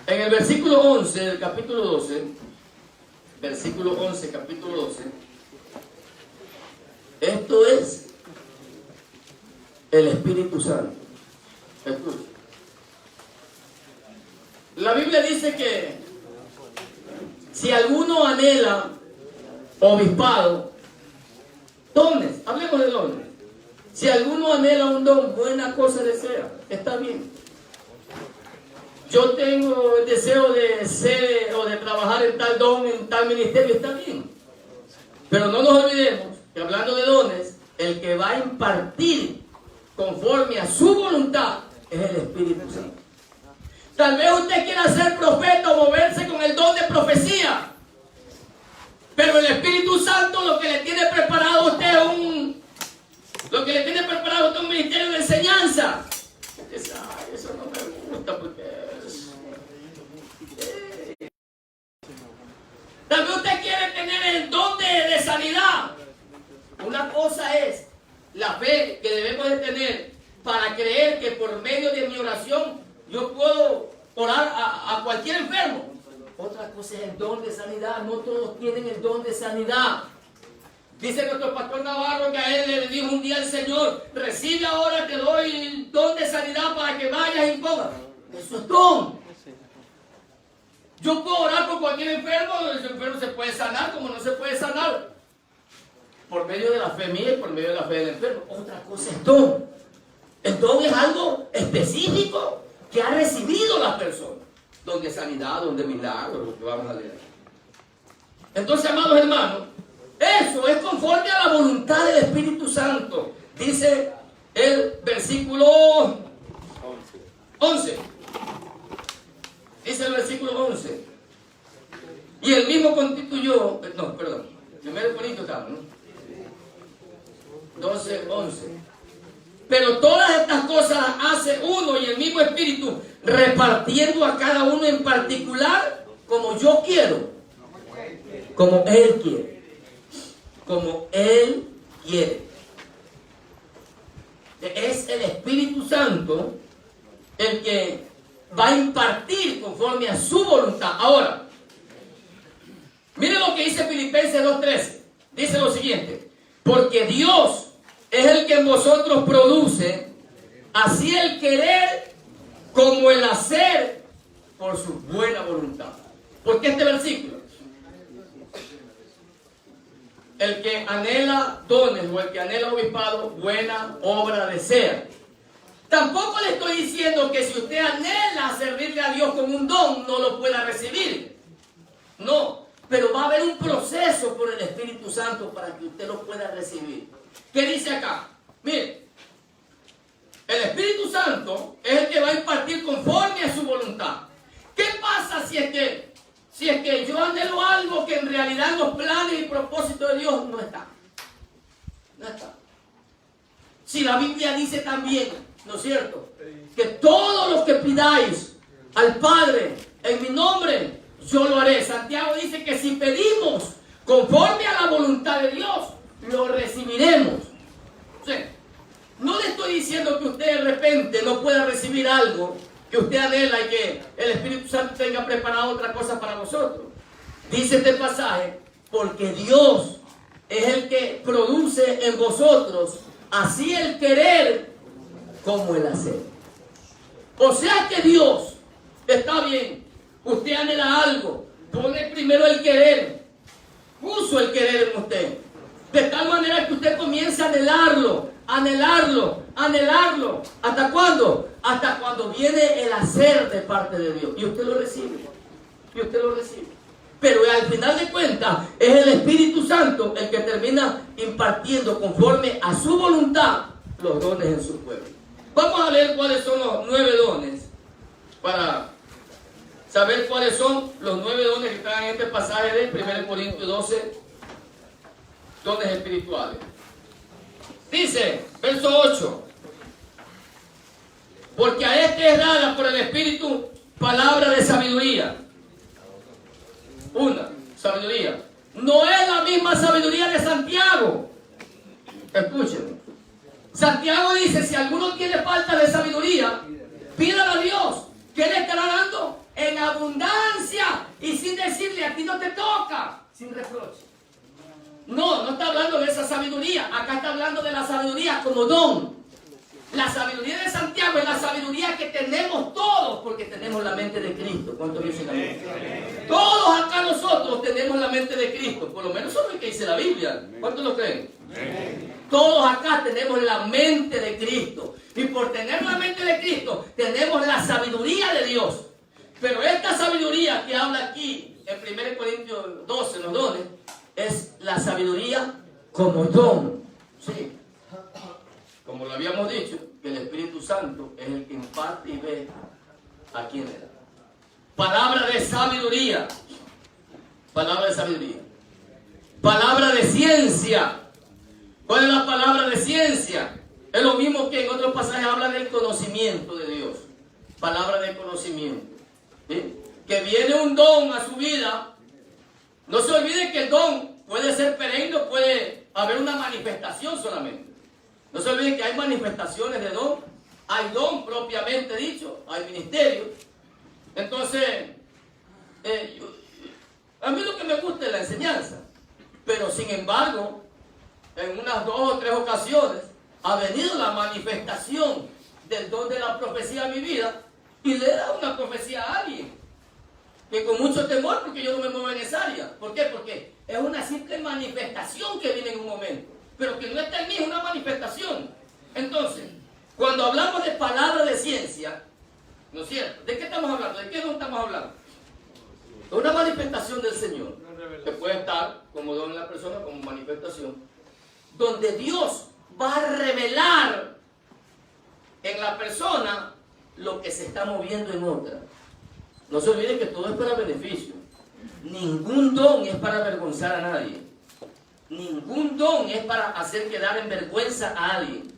A: En el versículo 11 del capítulo 12, versículo 11, capítulo 12, esto es el Espíritu Santo. Escucha. La Biblia dice que si alguno anhela obispado, dones, hablemos de dones. Si alguno anhela un don, buena cosa desea, está bien. Yo tengo el deseo de ser o de trabajar en tal don, en tal ministerio, está bien. Pero no nos olvidemos que hablando de dones, el que va a impartir conforme a su voluntad es el Espíritu Santo. Tal vez usted quiera ser profeta o moverse con el don de profecía, pero el Espíritu Santo lo que le tiene preparado a usted es un ministerio de enseñanza. Dice, ay, eso no me gusta. gusta porque... Tal vez usted quiere tener el don de sanidad. Una cosa es la fe que debemos de tener para creer que por medio de mi oración yo puedo orar a cualquier enfermo. Otra cosa es el don de sanidad. No todos tienen el don de sanidad. Dice nuestro pastor Navarro que a él le dijo un día el Señor: recibe ahora, te doy el don de sanidad para que vayas y pongas. Eso es don. Yo puedo orar por cualquier enfermo, el enfermo se puede sanar como no se puede sanar. Por medio de la fe mía y por medio de la fe del enfermo. Otra cosa es don. El don es algo específico que ha recibido la persona. Don de sanidad, don de milagro, lo que vamos a leer. Entonces, amados hermanos, eso es conforme a la voluntad del Espíritu Santo. Dice el versículo 11. Dice el versículo 11. Y el mismo constituyó, no, perdón, primero Corintios estamos, ¿no? 12, 11. Pero todas estas cosas hace uno y el mismo Espíritu, repartiendo a cada uno en particular como yo quiero, como Él quiere. Como Él quiere. Es el Espíritu Santo el que va a impartir conforme a su voluntad. Ahora, miren lo que dice Filipenses 2:13. Dice lo siguiente: porque Dios es el que en vosotros produce así el querer como el hacer por su buena voluntad. ¿Por qué este versículo? El que anhela dones o el que anhela obispado, buena obra desea. Tampoco le estoy diciendo que si usted anhela servirle a Dios con un don, no lo pueda recibir. No, pero va a haber un proceso por el Espíritu Santo para que usted lo pueda recibir. ¿Qué dice acá? Mire, el Espíritu Santo es el que va a impartir conforme a su voluntad. ¿Qué pasa si es que yo anhelo algo que en realidad en los planes y propósitos de Dios no está? No está. Si la Biblia dice también, ¿no es cierto?, que todo lo que pidáis al Padre en mi nombre, yo lo haré. Santiago dice que si pedimos conforme a la voluntad de Dios, lo recibiremos. O sea, no le estoy diciendo que usted de repente no pueda recibir algo que usted anhela y que el Espíritu Santo tenga preparado otra cosa para nosotros. Dice este pasaje: porque Dios es el que produce en vosotros así el querer como el hacer. O sea que Dios, está bien, usted anhela algo, pone primero el querer, puso el querer en usted, de tal manera que usted comienza a anhelarlo, anhelarlo, anhelarlo. ¿Hasta cuándo? Hasta cuando viene el hacer de parte de Dios. Y usted lo recibe. Y usted lo recibe. Pero al final de cuentas es el Espíritu Santo el que termina impartiendo conforme a su voluntad los dones en su pueblo. Vamos a leer cuáles son los 9 dones para saber cuáles son los 9 dones que están en este pasaje de 1 Corintios 12, dones espirituales. Dice, verso 8: porque a este es dada por el Espíritu palabra de sabiduría. Una, sabiduría. No es la misma sabiduría de Santiago. Escúchenme. Santiago dice: si alguno tiene falta de sabiduría, pídala a Dios, que le estará dando en abundancia y sin decirle a ti no te toca, sin reproche. No está hablando de esa sabiduría. Acá está hablando de la sabiduría como don. La sabiduría de Santiago es la sabiduría que tenemos todos, porque tenemos la mente de Cristo. ¿Cuántos dicen amén? Todos acá nosotros tenemos la mente de Cristo. Por lo menos eso es lo que dice la Biblia. ¿Cuántos lo creen? Todos acá tenemos la mente de Cristo. Y por tener la mente de Cristo, tenemos la sabiduría de Dios. Pero esta sabiduría que habla aquí en 1 Corintios 12, los dones, es la sabiduría como don. Sí. Como lo habíamos dicho, que el Espíritu Santo es el que imparte y ve a quién le da. Palabra de sabiduría. Palabra de sabiduría. Palabra de ciencia. ¿Cuál es la palabra de ciencia? Es lo mismo que en otros pasajes habla del conocimiento de Dios. palabra de conocimiento. ¿Sí? Que viene un don a su vida. No se olvide que el don puede ser perenne, puede haber una manifestación solamente. No se olviden que hay manifestaciones de don, hay don propiamente dicho, hay ministerio. Entonces, a mí lo que me gusta es la enseñanza, pero sin embargo, en unas 2 o 3 ocasiones ha venido la manifestación del don de la profecía a mi vida y le he dado una profecía a alguien que con mucho temor, porque yo no me muevo en esa área. ¿Por qué? Porque es una simple manifestación que viene en un momento, pero que no está en mí, es una manifestación. Entonces, cuando hablamos de palabra de ciencia, ¿no es cierto? ¿De qué estamos hablando? ¿De qué don estamos hablando? De una manifestación del Señor, que puede estar como don en la persona, como manifestación, donde Dios va a revelar en la persona lo que se está moviendo en otra. No se olviden que todo es para beneficio. Ningún don es para avergonzar a nadie. Ningún don es para hacer quedar en vergüenza a alguien.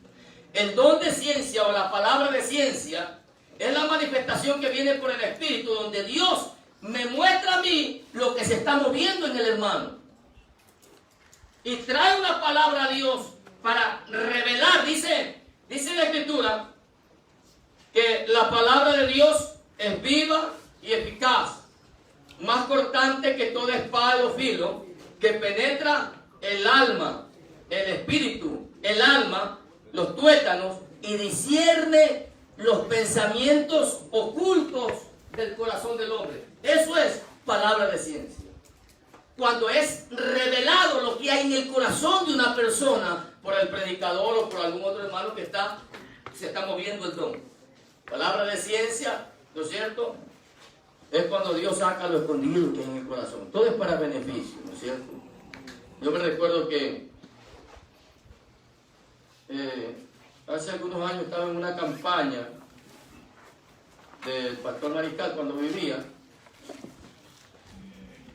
A: El don de ciencia o la palabra de ciencia es la manifestación que viene por el Espíritu, donde Dios me muestra a mí lo que se está moviendo en el hermano. Y trae una palabra a Dios para revelar. Dice la Escritura que la palabra de Dios es viva y eficaz, más cortante que toda espada o filo, que penetra el alma, el espíritu, el alma, los tuétanos, y discierne los pensamientos ocultos del corazón del hombre. Eso es palabra de ciencia. Cuando es revelado lo que hay en el corazón de una persona por el predicador o por algún otro hermano que se está moviendo el don. Palabra de ciencia, ¿no es cierto? Es cuando Dios saca lo escondido que hay en el corazón. Todo es para beneficio, ¿no es cierto? Yo me recuerdo que hace algunos años estaba en una campaña del pastor Mariscal cuando vivía,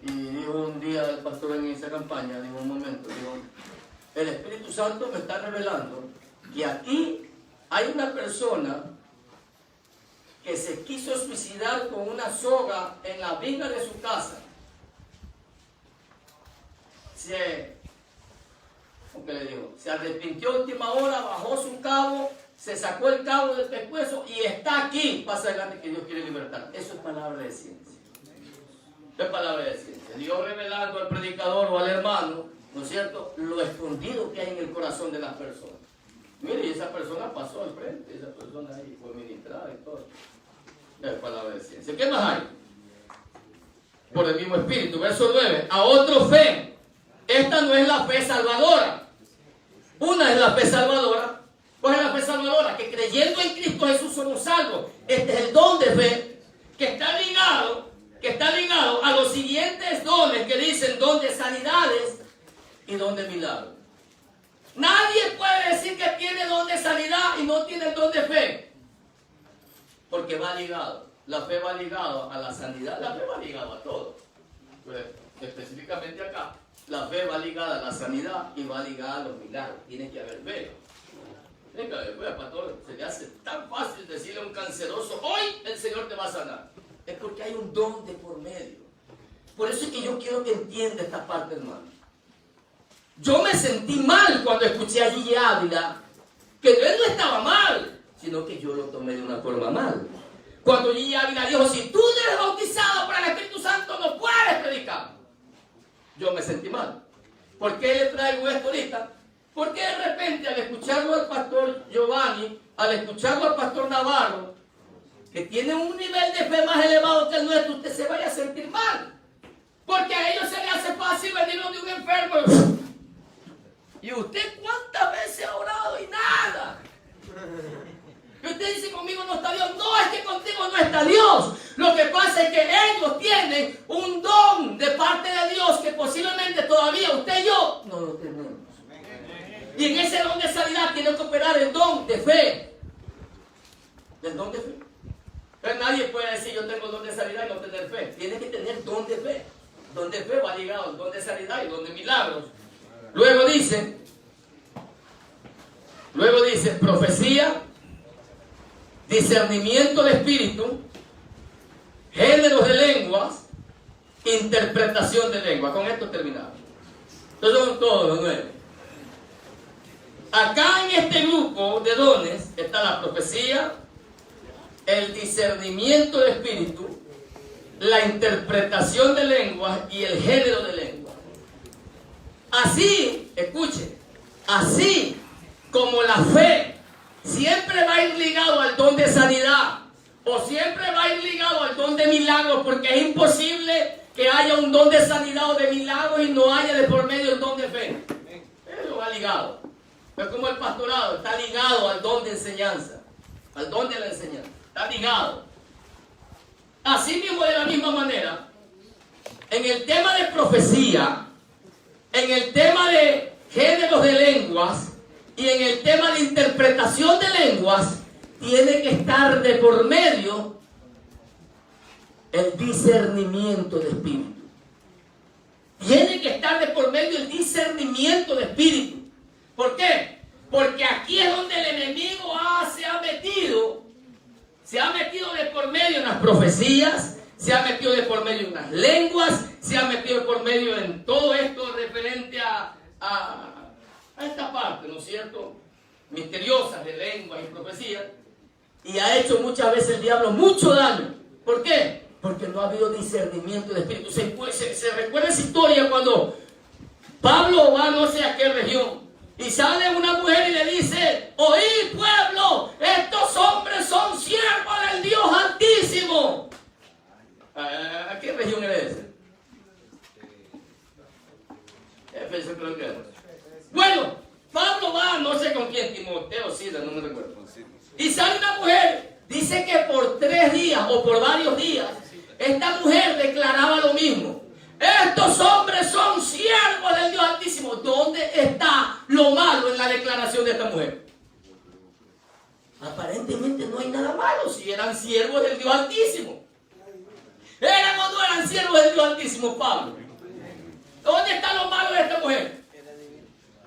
A: y dijo un día el pastor en esa campaña, dijo un momento, dijo, el Espíritu Santo me está revelando que aquí hay una persona que se quiso suicidar con una soga en la viga de su casa. ¿Cómo le digo? Se arrepintió a última hora, bajó su cabo, se sacó el cabo del pescuezo y está aquí. Pasa adelante que Dios quiere libertar. Eso es palabra de ciencia. Es palabra de ciencia. Dios revelando al predicador o al hermano, ¿no es cierto?, lo escondido que hay en el corazón de las personas. Mire, y esa persona pasó al frente, esa persona ahí fue ministrada y todo. Es palabra de ciencia. ¿Qué más hay? Por el mismo espíritu, verso 9. A otro fe. Esta no es la fe salvadora. Una es la fe salvadora. ¿Cuál es la fe salvadora? Que creyendo en Cristo Jesús somos salvos. Este es el don de fe que está ligado a los siguientes dones que dicen don de sanidades y don de milagros. Nadie puede decir que tiene don de sanidad y no tiene el don de fe. Porque va ligado. La fe va ligado a la sanidad. La fe va ligado a todo. Pues, específicamente acá, la fe va ligada a la sanidad y va ligada a los milagros. Tiene que haber fe. Tiene que haber fe, pastor. Se le hace tan fácil decirle a un canceroso, hoy el Señor te va a sanar. Es porque hay un don de por medio. Por eso es que yo quiero que entienda esta parte, hermano. Yo me sentí mal cuando escuché a Gigi Ávila, que él no estaba mal, sino que yo lo tomé de una forma mal. Cuando Gigi Ávila dijo, si tú no eres bautizado por el Espíritu Santo, no puedes predicar. Yo me sentí mal. ¿Por qué le traigo esto ahorita? Porque de repente al escucharlo al pastor Giovanni, al escucharlo al pastor Navarro, que tiene un nivel de fe más elevado que el nuestro, usted se vaya a sentir mal. Porque a ellos se les hace fácil venir de un enfermo. ¿Y usted cuántas veces ha orado y nada? Y usted dice, conmigo no está Dios. No, es que contigo no está Dios. Lo que pasa es que ellos tienen un don de parte de Dios que posiblemente todavía usted y yo no lo tenemos. Y en ese don de sanidad tiene que operar el don de fe. El don de fe. Pero nadie puede decir, yo tengo don de sanidad y no tener fe. Tiene que tener don de fe. Don de fe va ligado al don de sanidad y don de milagros. Luego dice, profecía, discernimiento de espíritu, géneros de lenguas, interpretación de lengua. Con esto terminamos. Entonces son todos los 9. Acá en este grupo de dones está la profecía, el discernimiento de espíritu, la interpretación de lenguas y el género de lenguas. Así, escuche, así como la fe siempre va a ir ligado al don de sanidad o siempre va a ir ligado al don de milagros, porque es imposible que haya un don de sanidad o de milagros y no haya de por medio el don de fe. Eso va ligado. Es como el pastorado, está ligado al don de enseñanza, al don de la enseñanza, está ligado. Así mismo, de la misma manera, en el tema de profecía, en el tema de géneros de lenguas y en el tema de interpretación de lenguas, tiene que estar de por medio el discernimiento de espíritu. Tiene que estar de por medio el discernimiento de espíritu. ¿Por qué? Porque aquí es donde el enemigo se ha metido de por medio en las profecías, se ha metido de por medio en las lenguas, se ha metido de por medio en todo esto referente a esta parte, ¿no es cierto?, misteriosas de lenguas y profecías, y ha hecho muchas veces el diablo mucho daño. ¿Por qué? Porque no ha habido discernimiento de espíritu. Se recuerda esa historia cuando Pablo va no sé a qué región y sale una mujer y le dice: oíd, pueblo, estos hombres son siervos del Dios Altísimo. ¿A qué región era esa? Éfeso creo que era. Bueno, Pablo va no sé con quién, Timoteo, Silas, no me recuerdo. Y sale una mujer, dice que por 3 días o por varios días, esta mujer declaraba lo mismo: estos hombres son siervos del Dios Altísimo. ¿Dónde está lo malo en la declaración de esta mujer? Aparentemente no hay nada malo si eran siervos del Dios Altísimo. ¿Eran o no eran siervos del Dios Altísimo, Pablo? ¿Dónde está lo malo de esta mujer?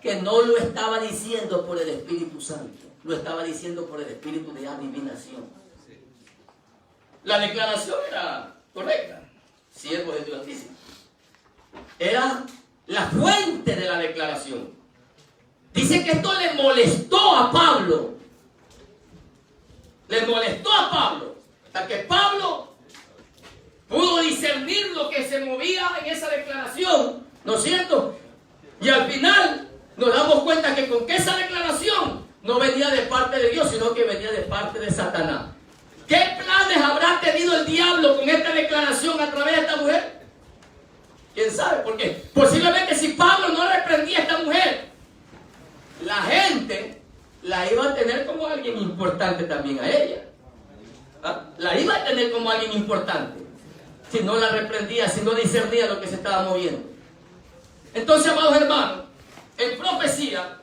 A: Que no lo estaba diciendo por el Espíritu Santo, lo estaba diciendo por el espíritu de adivinación. La declaración era correcta: siervo del Dios Altísimo. Era la fuente de la declaración. Dice que esto le molestó a Pablo. Le molestó a Pablo, hasta que Pablo pudo discernir lo que se movía en esa declaración, ¿no es cierto? Y al final nos damos cuenta que con que esa declaración no venía de parte de Dios, sino que venía de parte de Satanás. ¿Qué planes habrá tenido el diablo con esta declaración a través de esta mujer? ¿Quién sabe? Porque posiblemente si Pablo no reprendía a esta mujer, la gente la iba a tener como alguien importante también a ella. La iba a tener como alguien importante si no la reprendía, si no discernía lo que se estaba moviendo. Entonces, amados hermanos, en profecía,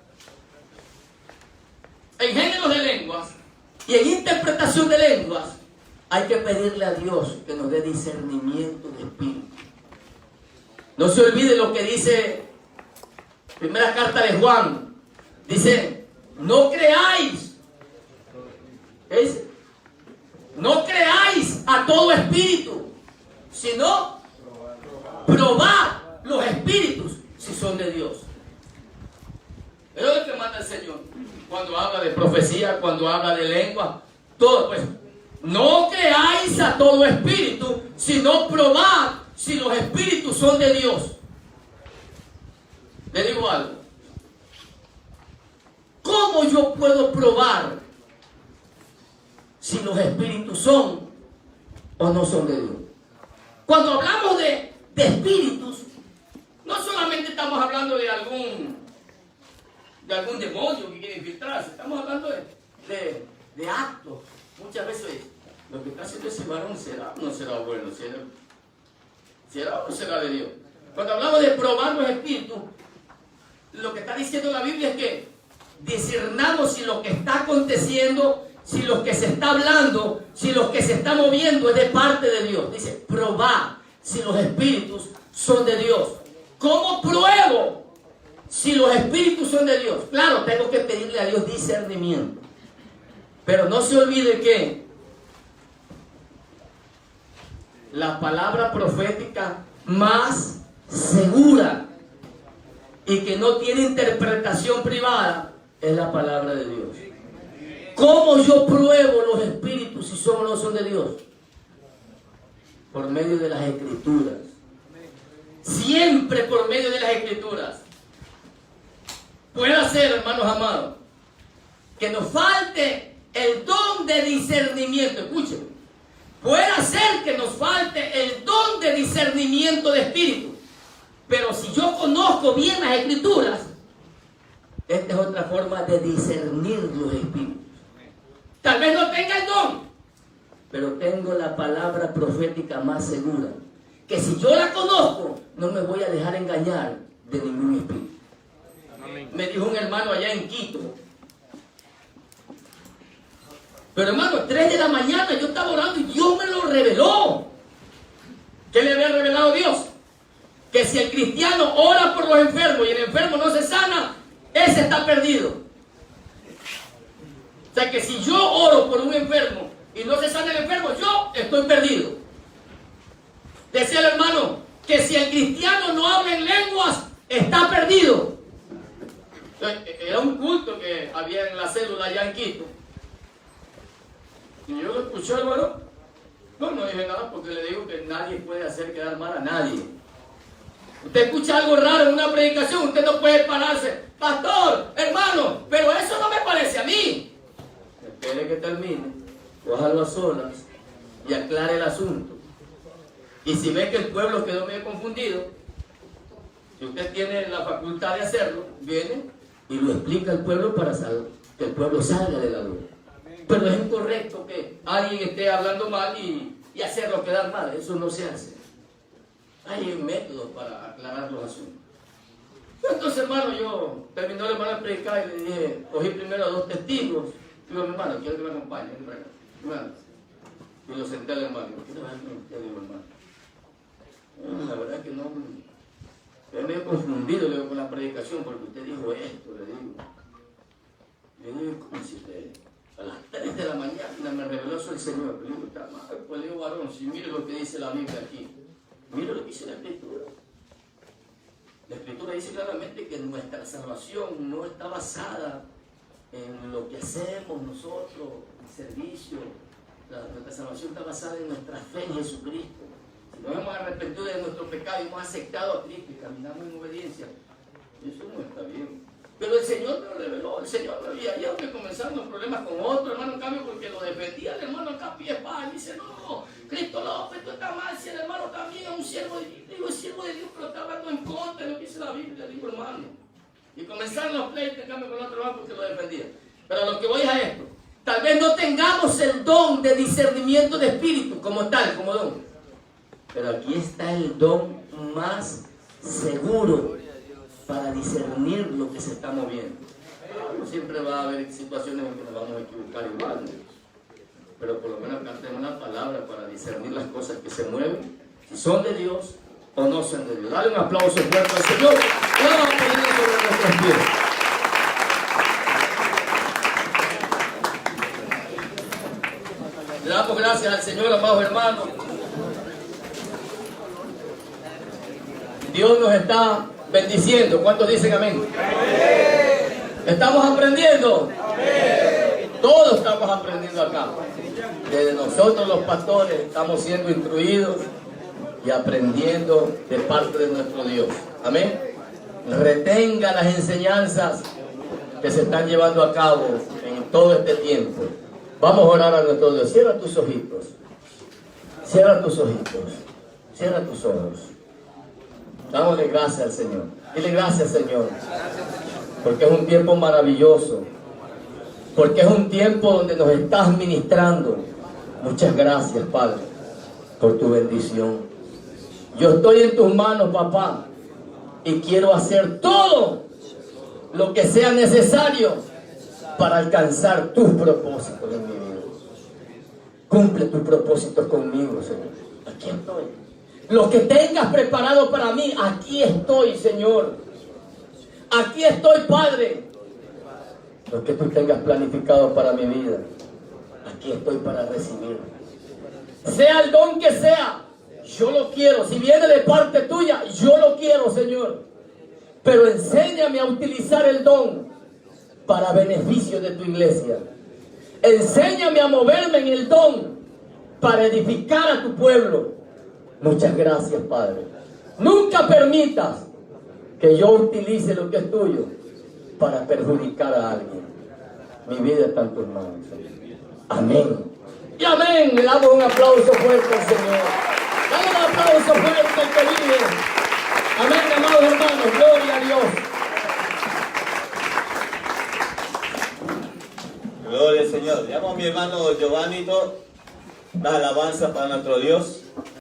A: en géneros de lenguas y en interpretación de lenguas, hay que pedirle a Dios que nos dé discernimiento de espíritu. No se olvide lo que dice primera carta de Juan. Dice: no creáis. ¿Qué dice? No creáis a todo espíritu, sino probad los espíritus si son de Dios. Eso es lo que manda el Señor cuando habla de profecía, cuando habla de lengua, todo. Pues no creáis a todo espíritu, sino probad si los espíritus son de Dios. Le digo algo: ¿cómo yo puedo probar si los espíritus son o no son de Dios? Cuando hablamos de espíritus, no solamente estamos hablando de algún demonio que quiere infiltrarse, estamos hablando de actos. Muchas veces lo que está haciendo ese varón será o no será bueno, será o no será de Dios. Cuando hablamos de probar los espíritus, lo que está diciendo la Biblia es que discernamos si lo que está aconteciendo, si lo que se está hablando, si lo que se está moviendo es de parte de Dios. Dice: probad si los espíritus son de Dios. ¿Cómo pruebo si los espíritus son de Dios? Claro, tengo que pedirle a Dios discernimiento. Pero no se olvide que la palabra profética más segura y que no tiene interpretación privada es la palabra de Dios. ¿Cómo yo pruebo los espíritus si son o no son de Dios? Por medio de las Escrituras. Siempre por medio de las Escrituras. Puede ser, hermanos amados, que nos falte el don de discernimiento. Escúchenme. Puede ser que nos falte el don de discernimiento de espíritu. Pero si yo conozco bien las Escrituras, esta es otra forma de discernir los espíritus. Tal vez no tenga el don, pero tengo la palabra profética más segura. Que si yo la conozco, no me voy a dejar engañar de ningún espíritu. Me dijo un hermano allá en Quito. Pero hermano, 3 de la mañana yo estaba orando y Dios me lo reveló. ¿Qué le había revelado Dios? Que si el cristiano ora por los enfermos y el enfermo no se sana, ese está perdido. O sea que si yo oro por un enfermo y no se sana el enfermo, yo estoy perdido. Decía el hermano que si el cristiano no habla en lenguas, está perdido. Era un culto que había en la célula allá en Quito. Y yo lo escuché, hermano. No dije nada porque le digo que nadie puede hacer quedar mal a nadie. Usted escucha algo raro en una predicación, usted no puede pararse. Pastor, hermano, pero eso no me parece a mí. Espere que termine, cójalo a solas y aclare el asunto. Y si ve que el pueblo quedó medio confundido, si usted tiene la facultad de hacerlo, viene y lo explica al pueblo para que el pueblo salga de la duda. Pero es incorrecto que alguien esté hablando mal y hacerlo quedar mal. Eso no se hace. Hay métodos para aclarar los asuntos. Entonces, hermano, yo terminó el hermano de predicar y le dije, cogí primero a 2 testigos. Digo, mi hermano, quiero que me acompañe. Y lo senté al hermano. Digo, ¿qué le va a decir usted, hermano? La verdad es que no. Estoy medio confundido le digo, con la predicación porque usted dijo esto, le digo. Le digo, ¿cómo si usted? A las 3 de la mañana me reveló eso el Señor. Le digo, está mal. Pues le digo, varón, si mire lo que dice la Biblia aquí. Mire lo que dice la Escritura. La Escritura dice claramente que nuestra salvación no está basada en lo que hacemos nosotros, el servicio. Nuestra salvación está basada en nuestra fe en Jesucristo. Si nos hemos arrepentido de nuestro pecado y hemos aceptado a Cristo y caminamos en obediencia, eso no está bien. Pero el Señor me lo reveló, el Señor me veía. Ayer me comenzaron los problemas con otro hermano, en cambio, porque lo defendía el hermano acá a pie espada. Y dice, no, Cristo López, tú estás mal, si el hermano también es un siervo de Dios. Digo, es siervo de Dios, pero está hablando en contra de lo que dice la Biblia, digo, hermano. Y comenzaron los pleitos, en cambio, con otro hermano porque lo defendía. Pero lo que voy es a esto. Tal vez no tengamos el don de discernimiento de espíritu como tal, como don. Pero aquí está el don más seguro para discernir lo que se está moviendo. Siempre va a haber situaciones en que nos vamos a equivocar igual, ¿no? Pero por lo menos acá tenemos una palabra para discernir las cosas que se mueven, si son de Dios o no son de Dios. Dale un aplauso fuerte al Señor. Vamos a ponernos sobre nuestros pies. Le damos gracias al Señor, amados hermanos. Dios nos está bendiciendo. ¿Cuántos dicen amén? ¿Estamos aprendiendo? Todos estamos aprendiendo acá. Desde nosotros los pastores estamos siendo instruidos y aprendiendo de parte de nuestro Dios. Amén. Retenga las enseñanzas que se están llevando a cabo en todo este tiempo. Vamos a orar a nuestro Dios. Cierra tus ojitos. Cierra tus ojitos. Cierra tus ojos. Dámosle gracias al Señor. Dile gracias, Señor. Porque es un tiempo maravilloso. Porque es un tiempo donde nos estás ministrando. Muchas gracias, Padre, por tu bendición. Yo estoy en tus manos, papá. Y quiero hacer todo lo que sea necesario para alcanzar tus propósitos en mi vida. Cumple tus propósitos conmigo, Señor. Aquí estoy. Lo que tengas preparado para mí, aquí estoy, Señor. Aquí estoy, Padre. Lo que tú tengas planificado para mi vida, aquí estoy para recibir. Sea el don que sea, yo lo quiero. Si viene de parte tuya, yo lo quiero, Señor. Pero enséñame a utilizar el don para beneficio de tu iglesia. Enséñame a moverme en el don para edificar a tu pueblo. Muchas gracias, Padre. Nunca permitas que yo utilice lo que es tuyo para perjudicar a alguien. Mi vida está en tus manos, Señor. Amén. Y amén. Le damos un aplauso fuerte al Señor. Dale un aplauso fuerte al que vive. Amén, amados hermanos. Gloria a Dios.
B: Gloria al Señor. Llamo a mi hermano Giovanito. La alabanza para nuestro Dios.